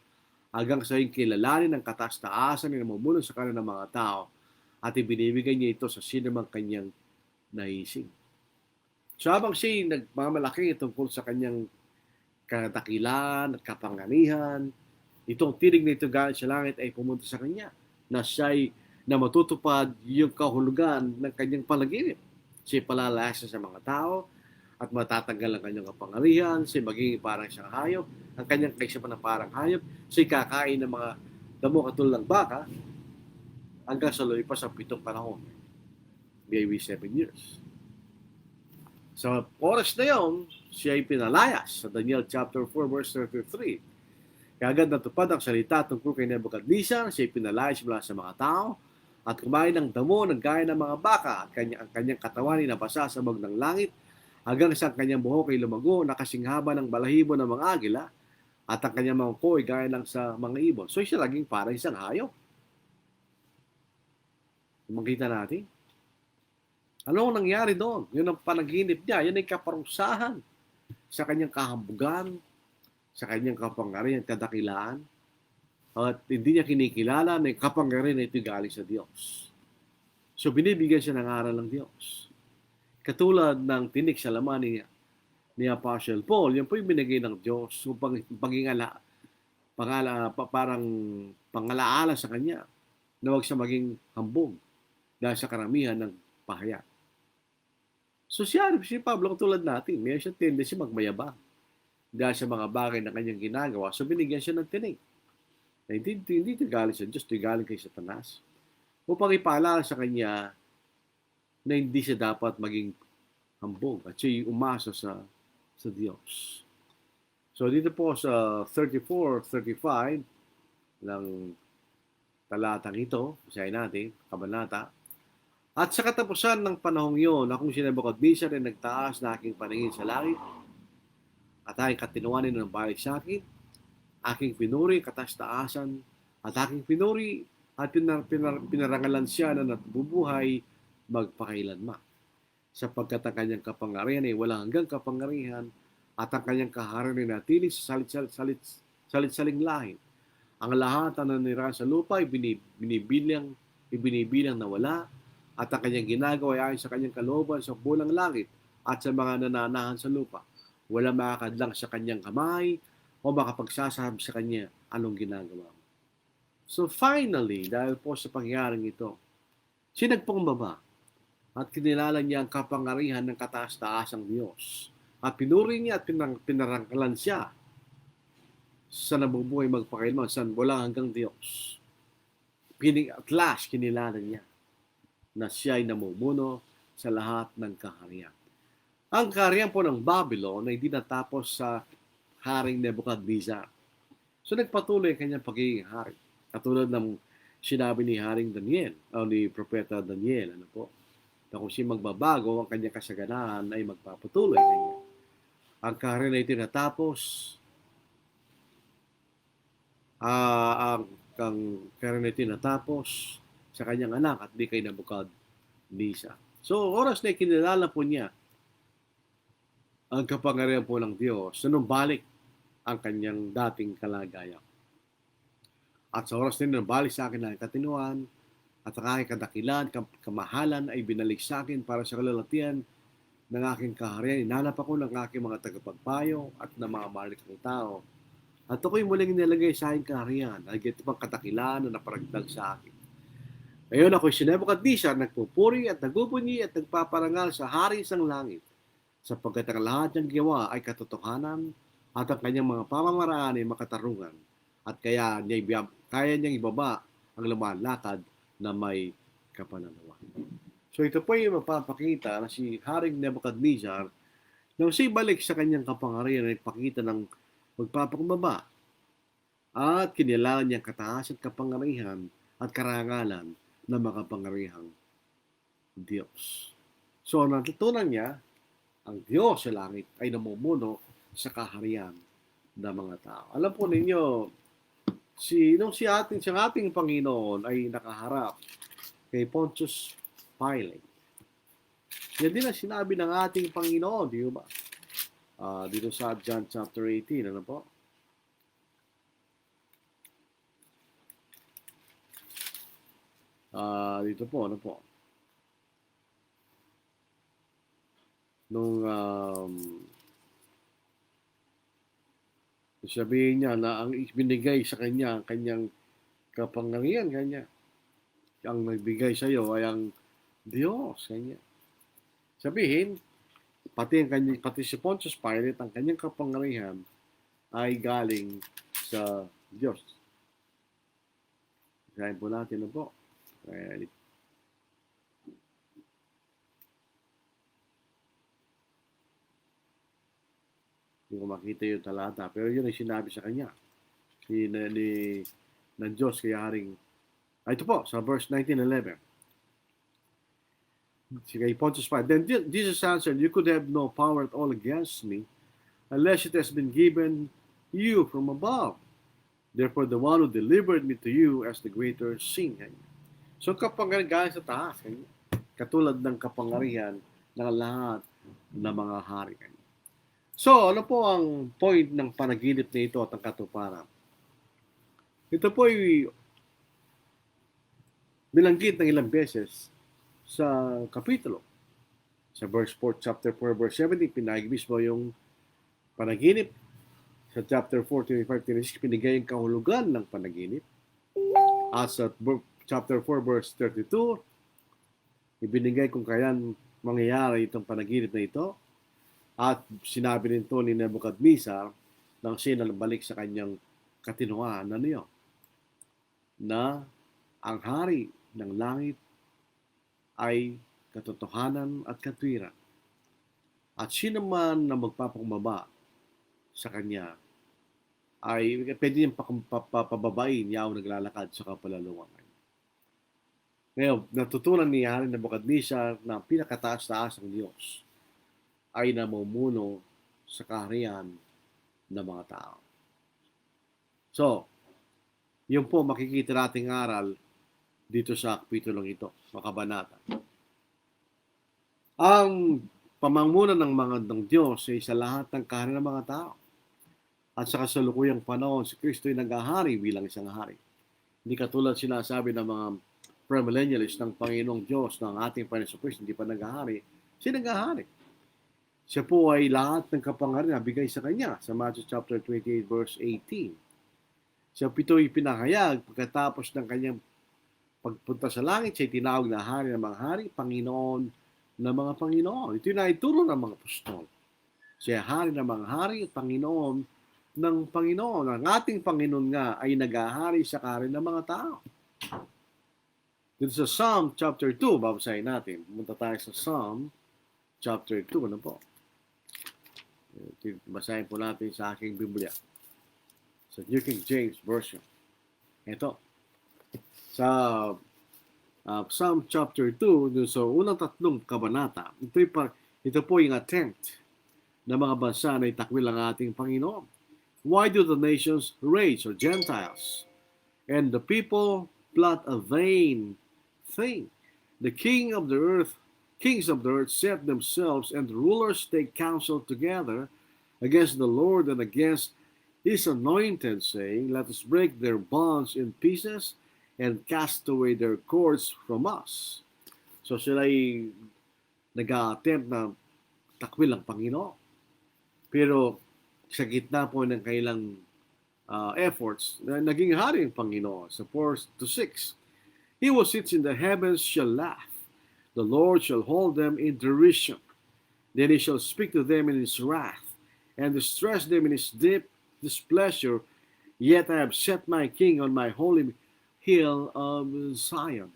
hanggang sa iyong kilalanin ng kataas-taasan na namumulong sa kanilang mga tao at ibinibigay niya ito sa sinumang kanyang naising. So habang siya nagmamalaki tungkol sa kanyang katakilan at kapangyarihan, itong tinig na ito galing sa langit ay pumunta sa kanya na siya'y na matutupad yung kahulugan ng kanyang panaginip. Siya'y palalayasin sa mga tao at matatanggal ang kanyang kapangyarihan, siya'y magiging parang siyang hayop, ang kanyang kaisipan na parang hayop, siya'y kakain ng mga damo katulad ng baka hanggang sa lumipas ang 7 panahon. Maybe 7 years. Sa oras na yun, siya ay pinalayas sa Daniel chapter 4 verse 33. Kaya agad natupad ang salita tungkol kay Nebuchadnezzar, siya ay pinalayas mula sa mga tao at kumain ng damo ng gaya ng mga baka at ang kanyang katawan ay nabasa sa bag ng langit hanggang sa kanyang buhok ay lumago na kasinghaba ng balahibo ng mga agila at ang kanyang mga ko'y gaya lang sa mga ibon. So siya laging parang isang hayop. Makita natin. Ano ang nangyari doon? Yun ang panaginip niya. Yun ay kaparusahan sa kanyang kahambugan, sa kanyang kapangyarihan, kadakilaan. At hindi niya kinikilala na yung kapangyarihan na ito galing sa Diyos. So binibigyan siya ng aral ng Diyos. Katulad ng tinik sa laman ni Apostle Paul, yan po yung binigay ng Diyos upang parang pangalaala sa kanya na huwag siya maging hambog dahil sa karamihan ng pahayag. So si Pablo katulad natin, may siya tendency magmayabang dahil sa mga bagay na kanyang ginagawa. So binigyan siya ng tinig. Na hindi ito galing sa Diyos, ito galing kay Satanas. Upang ipaalala sa kanya na hindi siya dapat maging hambog at siya umasa sa Diyos. So dito po sa 34, 35 ng talatang ito, basahin natin, kabanata. At sa katapusan ng panahong iyon, akong si Nebuchadnezzar ay nagtaas na aking paningin sa langit at aking katinuanin ng balik sa akin, aking pinuri katas-taasan at aking pinuri at pinarangalan siya na natububuhay magpakailanman. Sapagkat ang kanyang kapangyarihan ay walang hanggang kapangyarihan at ang kanyang kaharian ay natili sa salit-saling lahi. Ang lahat na nanira sa lupa ay binibilang na wala at ang kanyang ginagawa ay ayon sa kanyang kalooban sa bulang langit at sa mga nananahan sa lupa. Wala makakadlang sa kanyang kamay o makapagsasabi sa kanya anong ginagawa mo. So finally, dahil po sa pangyayaring ito, siya nagpumbaba at kinilala niya ang kapangyarihan ng kataas-taasang Diyos. At pinuri niya at pinarangkalan siya sa nabubuhay magpakailanman sa wala hanggang Diyos. At last, kinilala niya na siya ay namumuno sa lahat ng kaharian. Ang kaharian po ng Babylon ay di natapos sa Haring Nebuchadnezzar. So nagpatuloy ang kanyang pagiging hari. Katulad ng sinabi ni Haring Daniel o ni Propeta Daniel, ano po, na kung siya magbabago, ang kanyang kasaganahan ay magpapatuloy kanya. Ang kaharian ay tinatapos, ang kaharian ay tinatapos sa kanyang anak at di kay Nebuchadnezzar. So oras na kinilala po niya ang kapangyarihan po ng Diyos, numbalik ang kanyang dating kalagayan. At sa oras na balik sa akin ang katinuan at ang aking kadakilan, kamahalan ay binalik sa akin para sa kalalatian ng aking kaharian. Inanap ako ng aking mga tagapagpayo at ng mga malikang tao. At ako'y muling nilagay sa aking kaharian. Ito pang kadakilan na naparagdag sa akin. Ngayon ako'y si Nebuchadnezzar, nagpupuri at nagubunyi at nagpaparangal sa hari sang langit. Sapagkat ang lahat niyang gawa ay katotohanan at ang kanyang mga pamamaraan ay makatarungan. At kaya niyang ibaba ang lumalakad na may kapananawan. So ito po yung mapapakita na si Haring Nebuchadnezzar nang siya balik sa kanyang kapangyarihan ay pakita ng magpapakumbaba at kinilala niyang kataas at kapangyarihan at karangalan ng makapangyarihang Diyos. So natutunan niya ang Diyos sa langit ay namumuno sa kaharian ng mga tao. Alam po ninyo, siyang ating Panginoon ay nakaharap kay Pontius Pilate. Yan din ang sinabi ng ating Panginoon, di ba? Dito sa John chapter 18, ano po? Dito po, ano po? Nung sabihin niya na ang ibinigay sa kanya, ang kanyang kapangyarihan, kanya. Ang nagbigay sa iyo ay ang Diyos, kanya. Sabihin, pati si Pontius Pilate, ang kanyang kapangyarihan ay galing sa Diyos. Sabihin po natin na po. Hindi ko makita yung talata. Pero yun ay sinabi sa kanya. Ng Diyos kay Haring. Ito po, sa verse 19:11. Kay Pontius Pilate. Then Jesus answered, you could have no power at all against me unless it has been given you from above. Therefore, the one who delivered me to you as the greater sin. So, kapangyarihan sa taas. Katulad ng kapangyarihan ng lahat ng mga hari. So, ano po ang point ng panaginip na ito at ang katuparan? Ito po ay bilanggit ng ilang beses sa kapitulo. Sa chapter 4, verse 17, pinahig mismo yung panaginip. Sa chapter 4, 25, 26, pinigay yung kahulugan ng panaginip. At sa chapter 4, verse 32, ibinigay kung kailan mangyayari itong panaginip na ito. At sinabi rin ito ni Nebuchadnezzar nang siya nabalik sa kanyang katinuan na niyo na ang hari ng langit ay katotohanan at katwiran. At sino man na magpapakumbaba sa kanya ay pwede niyang pababain yaw naglalakad sa kapalaluan. Ngayon, natutunan ni Hari Nabukadnezar na ang pinakataas-taas ng Diyos ay namumuno sa kaharian ng mga tao. So, yun po makikita nating aral dito sa kapitulong ito, mga kabanata. Ang pamanguna ng Diyos ay sa lahat ng kaharian ng mga tao. At sa kasalukuyang panahon, si Kristo ay naghahari bilang isang hari. Hindi katulad sinasabi ng mga premillennialist ng Panginoong Diyos ng ating Panginoon Kristo, hindi pa naghahari. Siya naghahari. Siya po ay lahat ng kapangyarihan na bigay sa Kanya sa Matthew chapter 28 verse 18. Siya pito'y pinahayag pagkatapos ng Kanyang pagpunta sa langit. Siya tinawag na hari ng mga hari, Panginoon ng mga Panginoon. Ito yung naituro ng mga apostol. Siya hari ng mga hari, Panginoon ng Panginoon. Ang ating Panginoon nga ay naghahari sa kaharian ng mga tao. Dito sa Psalm chapter 2, babasahin natin. Pumunta tayo sa Psalm chapter 2. Ano po? Basahin po natin sa aking Biblia. Sa New King James Version. Ito. Sa Psalm chapter 2, dun sa unang tatlong kabanata, ito po yung attempt na mga bansa na itakwil ang ating Panginoon. Why do the nations rage, or Gentiles, and the people plot a vain thing? The kings of the earth set themselves, and the rulers take counsel together against the Lord and against His anointed, saying, let us break their bonds in pieces and cast away their cords from us. So sila'y nag-a-attempt na takwil ang Panginoon. Pero sa gitna po ng kailang efforts, naging hari ang Panginoon. Sa 4-6, He who sits in the heavens shall laugh. The Lord shall hold them in derision. Then He shall speak to them in His wrath, and distress them in His deep displeasure. Yet I have set my king on my holy hill of Zion.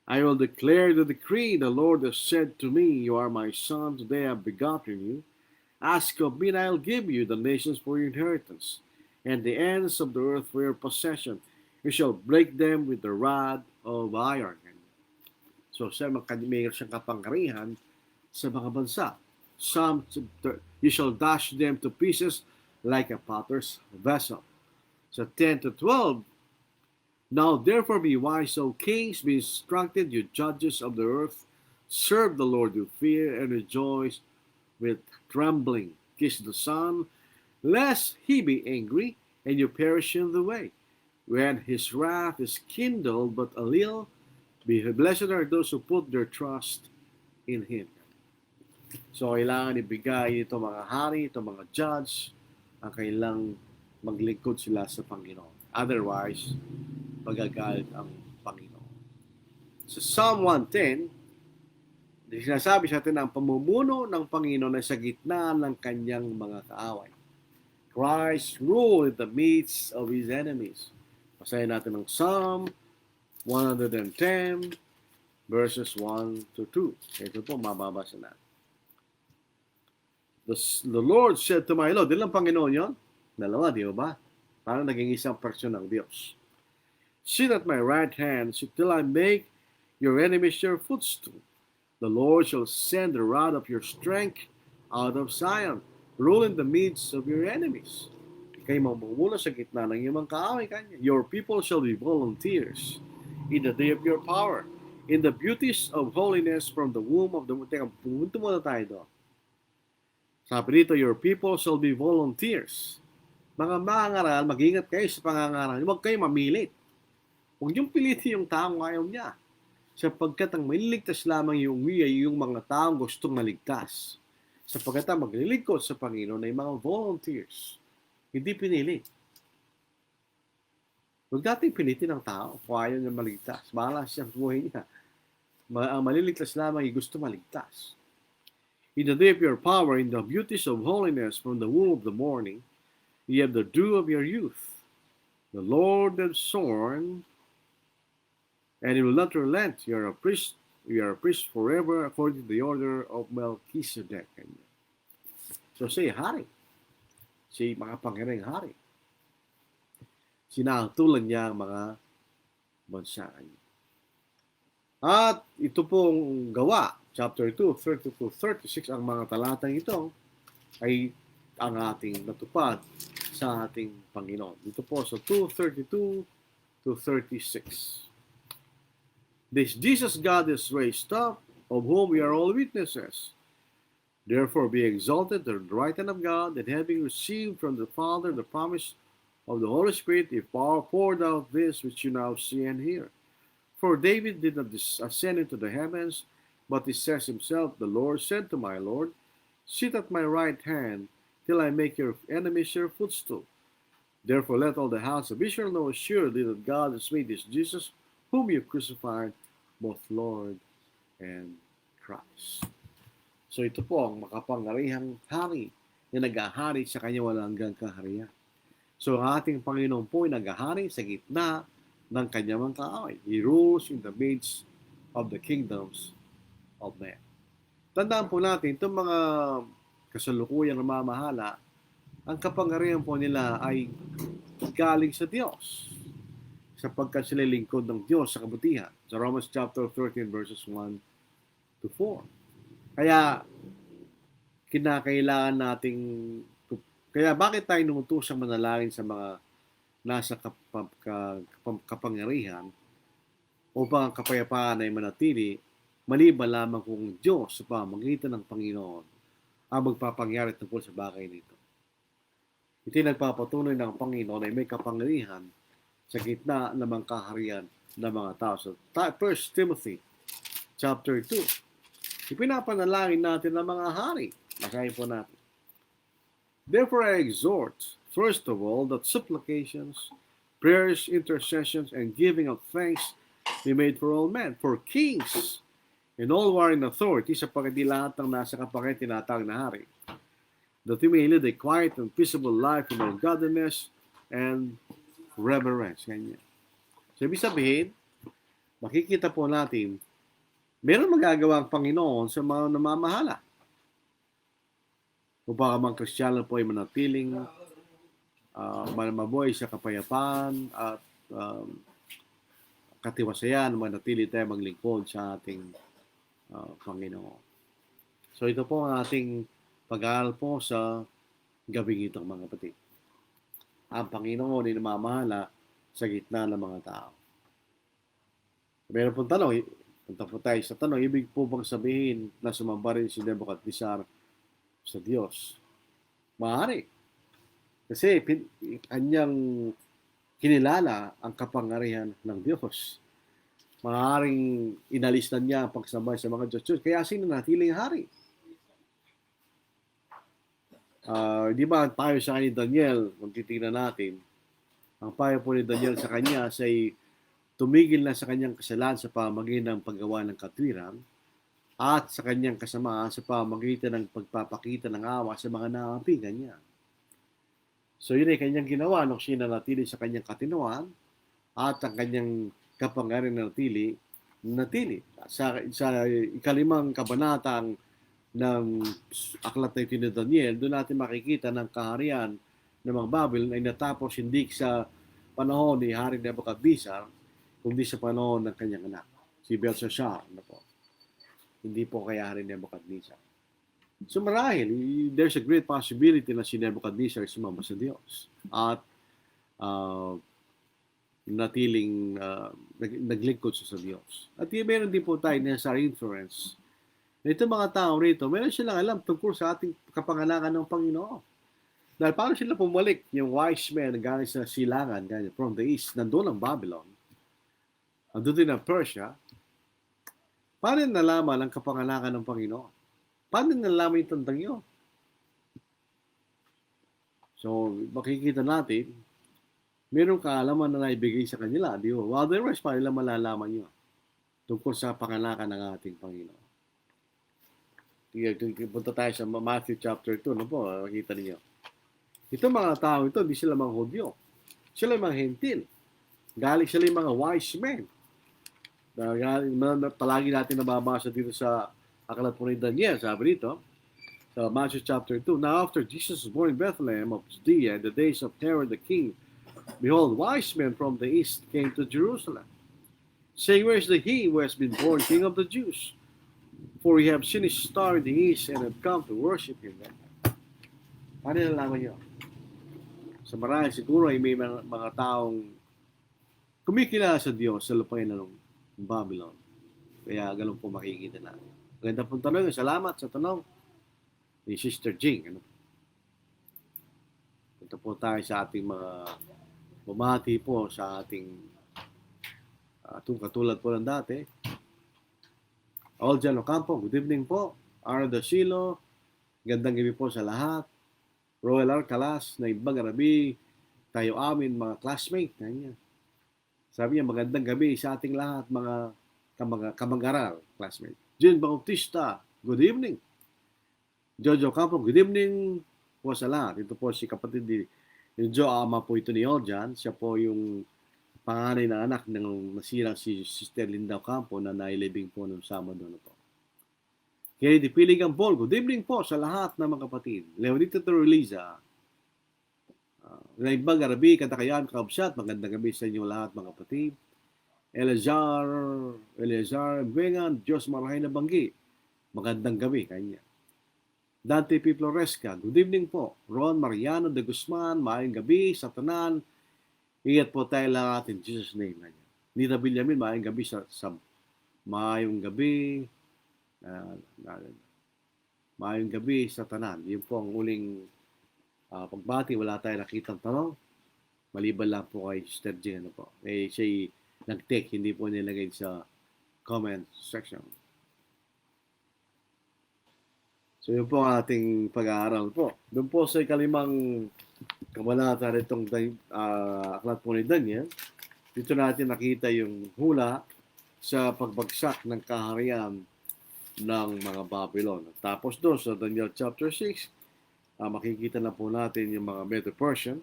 I will declare the decree. The Lord has said to me, you are my son, today I have begotten you. Ask of me, and I will give you the nations for your inheritance, and the ends of the earth for your possession. You shall break them with the rod of iron. So, mayroon siyang kapangyarihan sa mga bansa. You shall dash them to pieces like a potter's vessel. So 10-12, now therefore be wise, O kings, be instructed, you judges of the earth. Serve the Lord with fear and rejoice with trembling. Kiss the Son, lest He be angry and you perish in the way, when His wrath is kindled but a little. Blessed are those who put their trust in Him. So, kailangan ibigay ito mga hari, ito mga judge, ang kailang maglingkod sila sa Panginoon. Otherwise, magagalit ang Panginoon. Sa Psalm 110, sinasabi sa atin ang pamumuno ng Panginoon ay sa gitna ng kanyang mga kaaway. Christ rule in the midst of His enemies. Basahin natin ang Psalm 110 verses 1-2. Ito po, mababasa natin. The Lord said to my Lord, ilang Panginoon yun? Dalawa, di ba? Parang naging isang person ng Diyos. Sit at my right hand till I make your enemies your footstool. The Lord shall send the rod of your strength out of Zion, rule in the midst of your enemies. Ika'y mamumula sa gitna ng iyong kaaway kanya. Your people shall be volunteers in the day of your power, in the beauties of holiness from the womb of the moon. Teka, pumunta muna tayo doon. Sabi dito, your people shall be volunteers. Mga mangangaral, mag-ingat kayo sa pangangaral. Huwag kayo mamilit. Huwag niyong pilitin yung taong ayaw niya. Sapagkat ang maliligtas lamang yung yung mga taong gustong maligtas. Sapagkat ang maglilingkod sa Panginoon ay mga volunteers. Hindi pinili. Huwag natin pilitin ang tao kung ayaw niya maligtas. Bahala siya sa buhay niya. Ang maliligtas lamang ay gusto maligtas. In the day of your power, in the beauties of holiness from the womb of the morning, ye have the dew of your youth. The Lord has sworn, and He will not relent. You are a priest forever, according to the order of Melchizedek. So say, hari. si makapangyarihang hari. Sinatulan niya ang mga bansa. At ito pong gawa, chapter 2, 32-36, ang mga talatang ito ay ang ating natupad sa ating Panginoon. Dito po sa 2:32-36. This Jesus God is raised up, of whom we are all witnesses. Therefore be exalted to the right hand of God, that having received from the Father the promise of the Holy Spirit, he poured out this which you now see and hear. For David did not ascend into the heavens, but he says himself, the Lord said to my Lord, sit at my right hand, till I make your enemies your footstool. Therefore let all the house of Israel know assuredly that God has made this Jesus, whom you crucified, both Lord and Christ. So ito po ang makapangyarihang hari na naghahari sa kanya walang hanggang kaharian. So ang ating Panginoon po ay naghahari sa gitna ng kanyang mga kaaway. He rules in the midst of the kingdoms of men. Tandaan po natin, itong mga kasalukuyang namamahala, ang kapangyarihan po nila ay galing sa Diyos, sapagkat sila lingkod ng Diyos sa kabutihan. Sa Romans chapter 13 verses 1 to 4. Kaya kinakailangan nating kaya bakit tayo numutusang manalangin sa mga nasa kapangyarihan upang ang kapayapaan ay manatili, maliban lamang kung Diyos sa pamamagitan ng Panginoon ang magpapangyari tungkol sa bagay nito. Ito'y nagpapatunay ng Panginoon ay may kapangyarihan sa gitna ng mga kaharian ng mga tao. So, 1 Timothy chapter 2. Ipinapanalangin natin ng mga hari. Basahin po natin. Therefore I exhort, first of all, that supplications, prayers, intercessions, and giving of thanks be made for all men, for kings, and all who are in authority, sapagkat di lahat ng nasa kapangyarihan tinatawag na hari, that we may lead a quiet and peaceable life in all godliness and reverence. Ganyan. So, ibig sabihin, makikita po natin, meron magagawa ang Panginoon sa mga namamahala. Upang ang mga Kristiyano po ay manatiling mabuhay sa kapayapaan at katiwasayan, manatili tayo maglingkod sa ating Panginoon. So ito po ang ating pag-aaral po sa gabing ito, mga kapatid. Ang Panginoon ay namamahala sa gitna ng mga tao. Meron pong tanong, punta po tayo sa tanong, ibig po bang sabihin na sumamba rin si Nebuchadnezzar sa Diyos? Maaari. Kasi kanyang kinilala ang kapangyarihan ng Diyos. Maaaring inalis na niya ang pagsambay sa mga Diyos. Kaya sino natiling hari? Di ba ang payo sa kanya ni Daniel, kung titignan natin, ang payo po ni Daniel sa kanya ay tumigil na sa kanyang kasalanan sa pamamagitan ng paggawa ng katwiran at sa kanyang kasamaan sa pamamagitan ng pagpapakita ng awa sa mga naapigan niya. So yun ay kanyang ginawa nung siya nanatili sa kanyang katinuan at ang kanyang kapangyarihan nanatili. Sa ikalimang kabanata ng aklat na ito ni Daniel, doon natin makikita ng kaharian ng mga Babylon ay natapos hindi sa panahon ni Hari Nebuchadnezzar, kundi sa panahon ng kanyang anak, si Belshazzar. Hindi po kaya Hari Nebuchadnezzar. So marahil, there's a great possibility na si Nebuchadnezzar ay sumamba sa Diyos at natiling naglingkod sa Diyos. At meron din po tayo necessary inference. Ito mga tao rito, meron silang alam tungkol sa ating kapanganakan ng Panginoon. Dahil paano sila pumalik, yung wise men galing sa silangan, from the east, nandun ang Babylon, nandun din ang Persia. Paano nalaman ang kapanganakan ng Panginoon? Paano nalaman yung tandang yun? So, makikita natin, mayroong kaalaman na naibigay sa kanila, di ba? Otherwise, paano nila malalaman yun tungkol sa panganakan ng ating Panginoon? Punta tayo sa Matthew chapter 2, po, makikita niyo. Itong mga tao ito, hindi sila mga Hudyo. Sila mga hentil. Galing sila yung mga wise men. Palagi natin nababasa dito sa aklat po ni Daniel, sabi dito, So Matthew chapter 2. Now after Jesus was born in Bethlehem of Judea in the days of Herod the king, behold, wise men from the east came to Jerusalem, saying, where is the he who has been born king of the Jews? For we have seen his star in the east and have come to worship him. Paano nalaman nyo? Sa marami siguro ay may mga taong kumikilala sa Diyos sa lupain ng Babylon. Kaya ganun po makikita natin. Maganda pong tanong. Salamat sa tanong ni Sister Jing. Punta po tayo sa ating mga bumati po sa ating katulad po ng dati. Oljan Ocampo, good evening po. Arno Dasilo, gandang gabi po sa lahat. Roel Arcalas, na ibang gabi, tayo amin mga classmate. Kanya. Sabi niya, magandang gabi sa ating lahat, mga kamag-aral, classmate. June Bautista, good evening. Jojo Campo, good evening po sa lahat. Ito po si kapatid ni Jo, ama po ito ni Oljan. Siya po yung panganay na anak ng nasirang si Sister Linda Campo na nailibing po ng Sabado na po. Kennedy Piligang Paul, good evening po sa lahat ng mga kapatid. Leonita Torreliza, Naibang Arabi, Katakayan, Kaabsat, magandang gabi sa inyo lahat mga kapatid. Eleazar, Bengan, Diyos Marahay na Banggi, magandang gabi kanya. Dante P. Floresca, good evening po. Ron Mariano de Guzman, maayong gabi sa tanan. Ingat po tayo lahat in Jesus' name. Nita Villamin, maayong gabi sa maayong gabi. Maayong gabi sa tanan. Yun po ang uling pagbati. Wala tayo nakitang tanong. Maliban lang po kay Sister Jane. Po. Siya nag-take, hindi po nilagay sa comment section. So yun po ang ating pag-aaral po. Doon po sa ikalimang kabanata nitong aklat po ni Daniel, dito natin nakita yung hula sa pagbagsak ng kaharian ng mga Babylon. Tapos doon sa Daniel chapter 6, makikita na po natin yung mga Medo-Persian.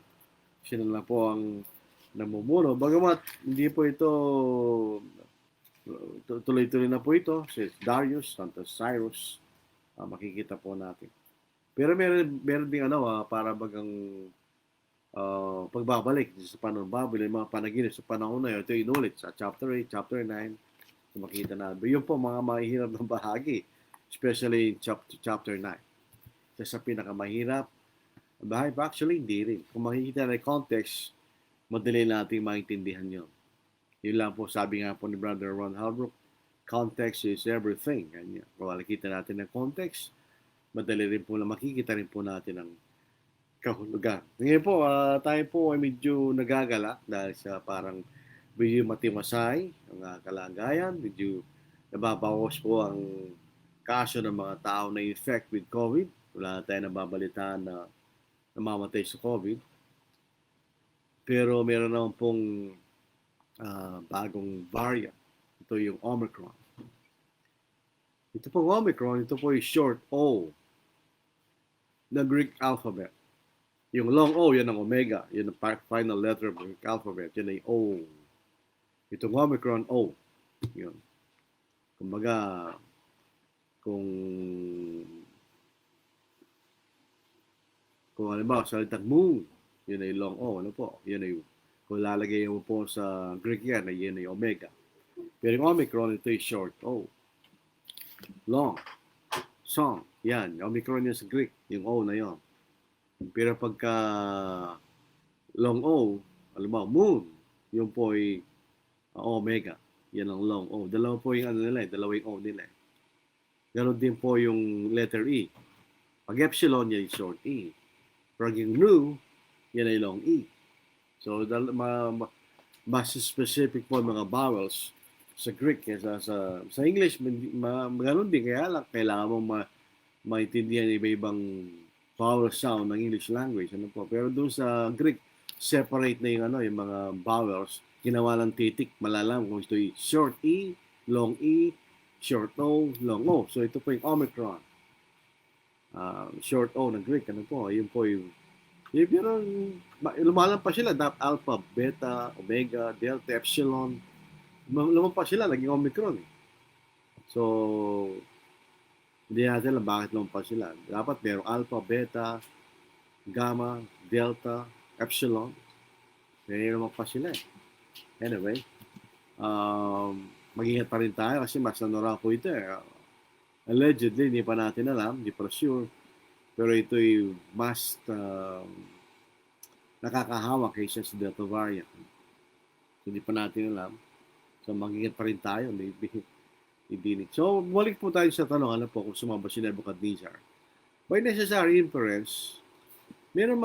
Sila na po ang namumuno. Bagamat hindi po ito tuloy-tuloy na po ito. Si Darius, Santos Cyrus, makikita po natin. Pero meron din para bagang pagbabalik sa panahon Babylon, mga panaginip sa panahon na yun. Ito inulit sa chapter 8, chapter 9. Makita na. Yun po mga mahihirap ng bahagi, especially in chapter 9. Sa pinakamahirap bahagi, actually hindi rin. Kung makikita na yung context, madali natin maintindihan yun. Yun lang po, sabi nga po ni Brother Ron Halbrook, context is everything. Ganyan. Kung makikita natin ang context, madali rin po na makikita rin po natin ang kahulugan. Ngayon po, tayo po ay medyo nagagala dahil sa parang medyo matimasay ang kalagayan, medyo nababawas po ang kaso ng mga tao na infect with COVID. Wala tayong nababalitaan na namamatay sa COVID. Pero meron naman pong bagong variant. Ito yung Omicron. Ito pong Omicron, ito po yung short O na Greek alphabet. Yung long O, yan ang omega. Yan ang final letter of Greek alphabet. Yan ay O. Itong Omicron, O. Yun. Kumbaga, kung halimbawa, salitang moon, yun ay long O. Ano po? Yun ay, kung lalagay mo po sa Greek yan, yun ay omega. Pero yung Omicron, ito ay short O. Long. Song. Yan. Omicron yun sa Greek. Yung O na yun. Pero pagka long O, halimbawa, moon, yun po ay omega. Yan ang long O. Dalawa po yung dalawa yung O nila. Ganon din po yung letter E. Pag epsilon, yan yung short E. Pag yung nu, yan ay long E. So, mas specific po mga vowels sa Greek. Sa English, ganon din. Kaya lang, kailangan mo maintindihan iba-ibang vowel sound ng English language. Ano po? Pero doon sa Greek, separate na yung mga vowels. Ginawa ng titik, malalam kung ito yung short E, short O, long O. So ito po yung Omicron. Short O ng Greek, ano po, yun po yung lumalang pa sila, alpha, beta, omega, delta, epsilon. Lumang pa sila, naging Omicron. So, Hindi natin alam bakit lumampas sila. Dapat merong alpha, beta, gamma, delta, epsilon. Hindi lumampas sila eh. Anyway, mag-ingat pa rin tayo kasi mas nanura po ito eh. Allegedly, hindi pa natin alam, hindi pa sure. Pero ito'y mas nakakahawa kaysa sa Delta variant. Hindi pa natin alam. So, mag-ingat pa rin tayo. Ibinig. So, balik po tayo sa tanong, ano po, kung sumamba si Nebuchadnezzar. By necessary inference, meron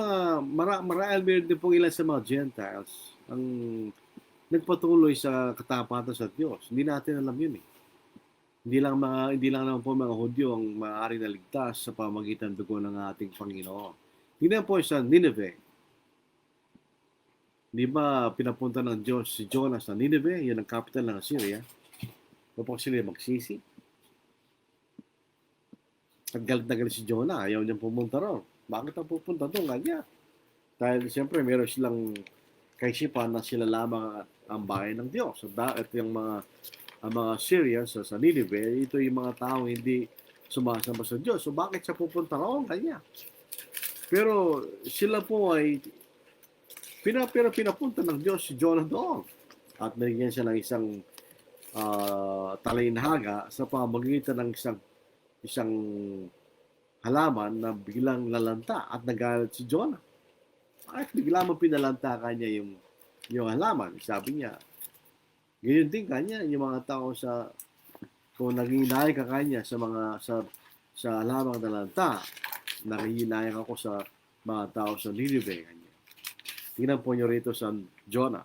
marahil meron din pong ilan sa mga Gentiles ang nagpatuloy sa katapatan sa Diyos. Hindi natin alam yun eh. Hindi lang naman po mga Hudyo ang maaaring naligtas sa pamagitan dugo ng ating Panginoon. Tingnan po sa Nineveh. Di ba pinapunta ng Diyos si Jonah sa Nineveh? Yan ang capital ng Assyria. Kapag sila magsisi. At galit na galit si Jonah. Ayaw niyang pumunta raw. Bakit ang pupunta doon? Kanya. Dahil siyempre meron silang kaisipan na sila lamang ang bayan ng Diyos. At yung mga Syrians sa Nineveh, ito yung mga tao hindi sumasamba sa Diyos. So bakit siya pupunta raw? Kanya. Pero sila po ay pinapunta ng Diyos si Jonah doon. At nagigyan siya ng isang talinhaga sa pamamagitan ng isang halaman na biglang lalanta at nagalit si Jonah. At bigla mo pinalanta kanya yung halaman. Sabi niya, ganyan din kanya yung mga tao kung nanghihinayang ka kanya sa halamang nalanta, nanghihinayang ako sa mga tao sa Nineveh kanya. Tingnan po nyo rito sa Jonah,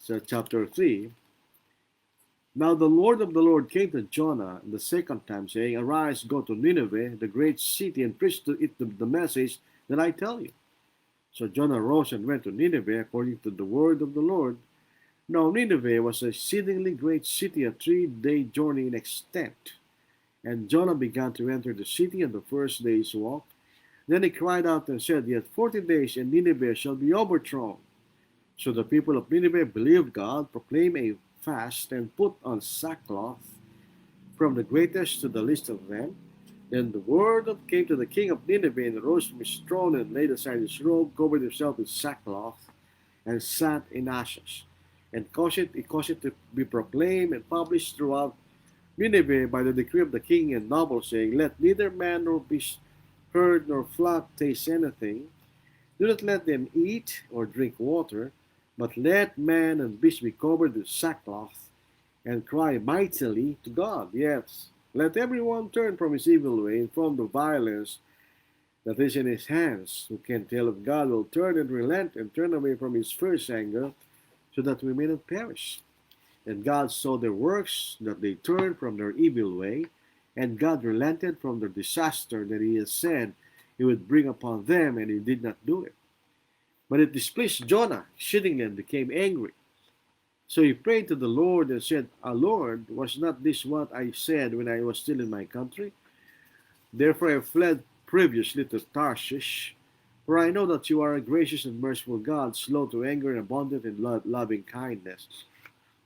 sa chapter 3. Now the word of the Lord came to Jonah the second time, saying, Arise, go to Nineveh, the great city, and preach to it the message that I tell you. So Jonah rose and went to Nineveh according to the word of the Lord. Now Nineveh was an exceedingly great city, a 3-day journey in extent. And Jonah began to enter the city on the first day's walk. Then he cried out and said, Yet 40 days, and Nineveh shall be overthrown. So the people of Nineveh believed God, proclaimed a fast, and put on sackcloth, from the greatest to the least of them. Then the word came to the king of Nineveh, and rose from his throne, and laid aside his robe, covered himself with sackcloth, and sat in ashes. And caused it to be proclaimed and published throughout Nineveh by the decree of the king and nobles, saying, Let neither man nor beast, herd nor flock taste anything. Do not let them eat or drink water, but let man and beast be covered with sackcloth, and cry mightily to God. Yes, let everyone turn from his evil way and from the violence that is in his hands. Who can tell if God will turn and relent and turn away from his fierce anger, so that we may not perish? And God saw their works, that they turned from their evil way, and God relented from the disaster that he had said he would bring upon them, and he did not do it. But it displeased Jonah exceedingly, and became angry. So he prayed to the Lord and said, Lord, was not this what I said when I was still in my country? Therefore I fled previously to Tarshish, for I know that you are a gracious and merciful God, slow to anger and abundant in loving kindness,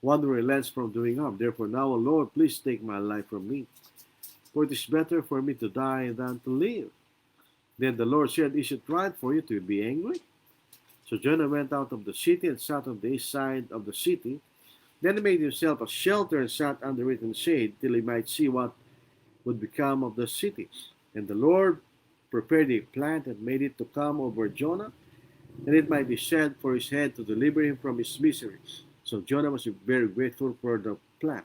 one who relents from doing harm. Therefore now, O Lord, please take my life from me, for it is better for me to die than to live. Then the Lord said, Is it right for you to be angry? So Jonah went out of the city and sat on the east side of the city. Then he made himself a shelter and sat under it in shade, till he might see what would become of the city. And the Lord prepared a plant and made it to come over Jonah, and it might be shed for his head to deliver him from his misery. So Jonah was very grateful for the plant.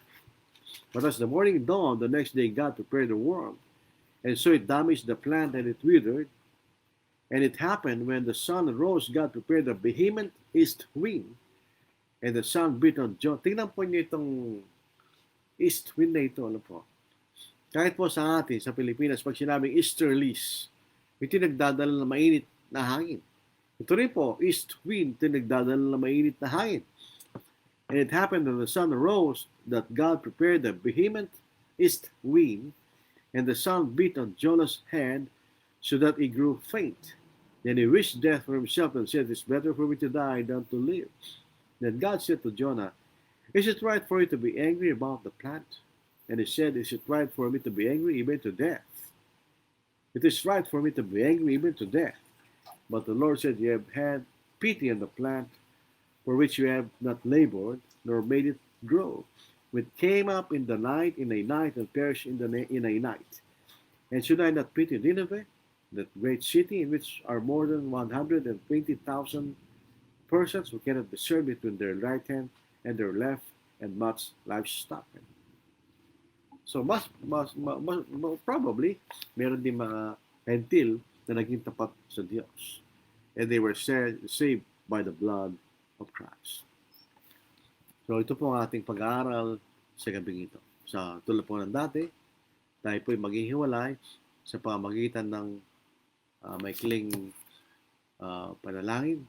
But as the morning dawned, the next day God prepared a worm, and so it damaged the plant and it withered. And it happened when the sun rose, God prepared a vehement east wind, and the sun beat on Jonah. Tingnan po niyo itong east wind na ito. Ano po? Kahit po sa atin, sa Pilipinas, pag sinabing easterlies, ito nagdadala ng mainit na hangin. Ito rin po, east wind, ito nagdadala ng mainit na hangin. And it happened when the sun rose, that God prepared a vehement east wind, and the sun beat on Jonah's head, so that he grew faint. Then he wished death for himself and said, It's better for me to die than to live. Then God said to Jonah, Is it right for you to be angry about the plant? And he said, is it right for me to be angry even to death? It is right for me to be angry even to death. But the Lord said, you have had pity on the plant for which you have not labored, nor made it grow, which came up in the night, in a night, and perished in a night. And should I not pity Nineveh, that great city in which are more than 120,000 persons who cannot discern between their right hand and their left, and much livestock? So probably meron din mga hentil na naging tapat sa Diyos. And they were saved by the blood of Christ. So ito po ang ating pag-aaral sa gabing ito. Sa tulad po ng dati, tayo po ay maghihiwalay sa pamamagitan ng maikling panalangin.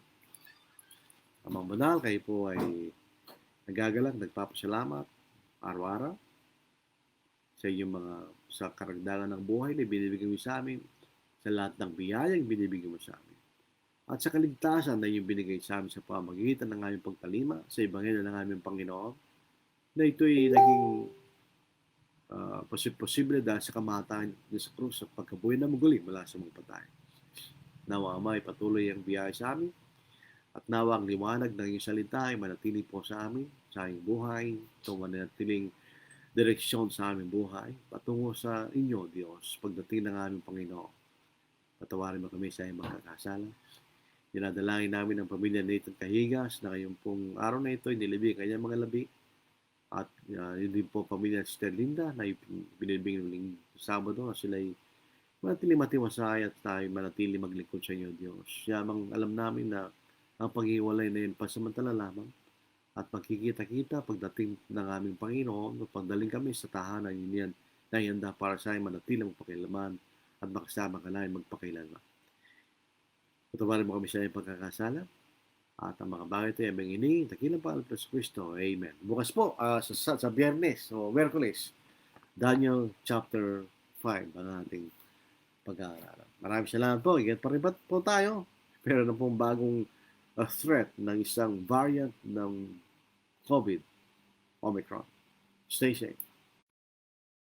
Amang banal, kayo po ay nagagalang, nagpapasalamat araw-araw sa inyong sa karagdagan ng buhay na binibigyan mo sa amin, sa lahat ng biyayang binibigyan mo sa amin. At sa kaligtasan na yung binigay sa amin sa pamamagitan ng aming pagtalima sa Ebanghelyo ng aming Panginoon, na ito'y naging posible dahil sa kamatayan niya sa krus at pagkabuhay na muli mula sa mga patay. Nawa Ama ay patuloy ang biyaya sa amin, at nawa ang liwanag ng iyong salita ay manatili po sa amin, sa aming buhay, ito manatiling direksyon sa aming buhay, patungo sa inyo, Diyos, pagdating ng aming Panginoon. Patawarin mo kami sa iyong mga kakasala. Dinadalangin namin ang pamilya Nathan Cahigas na ngayong pong araw na ito, inilibig ang kanyang mga labi. At yun din po pamilya Sister Linda na binibigyan ng Sabado na sila'y manatili matiwasay at tayo manatili maglingkod sa inyo, Diyos. Yamang alam namin na ang paghiwalay na yun pasamantala lamang at magkikita-kita pagdating ng aming Panginoon o pagdaling kami sa tahanan yun yan na ihanda para sa amin manatilang magpakilaman at makasama ka namin magpakailanman. Patawarin mo kami sa iyong pagkakasala at ang mga bagay ito ay aming hinihingi, dakilang pangalan ng Kristo. Amen. Bukas po sa Biyernes o Miyerkules, Daniel chapter 5 ang ating pag-aaralan. Maraming salamat po. Ingat pa rin po tayo. Pero na pong bagong threat ng isang variant ng COVID, Omicron. Stay safe.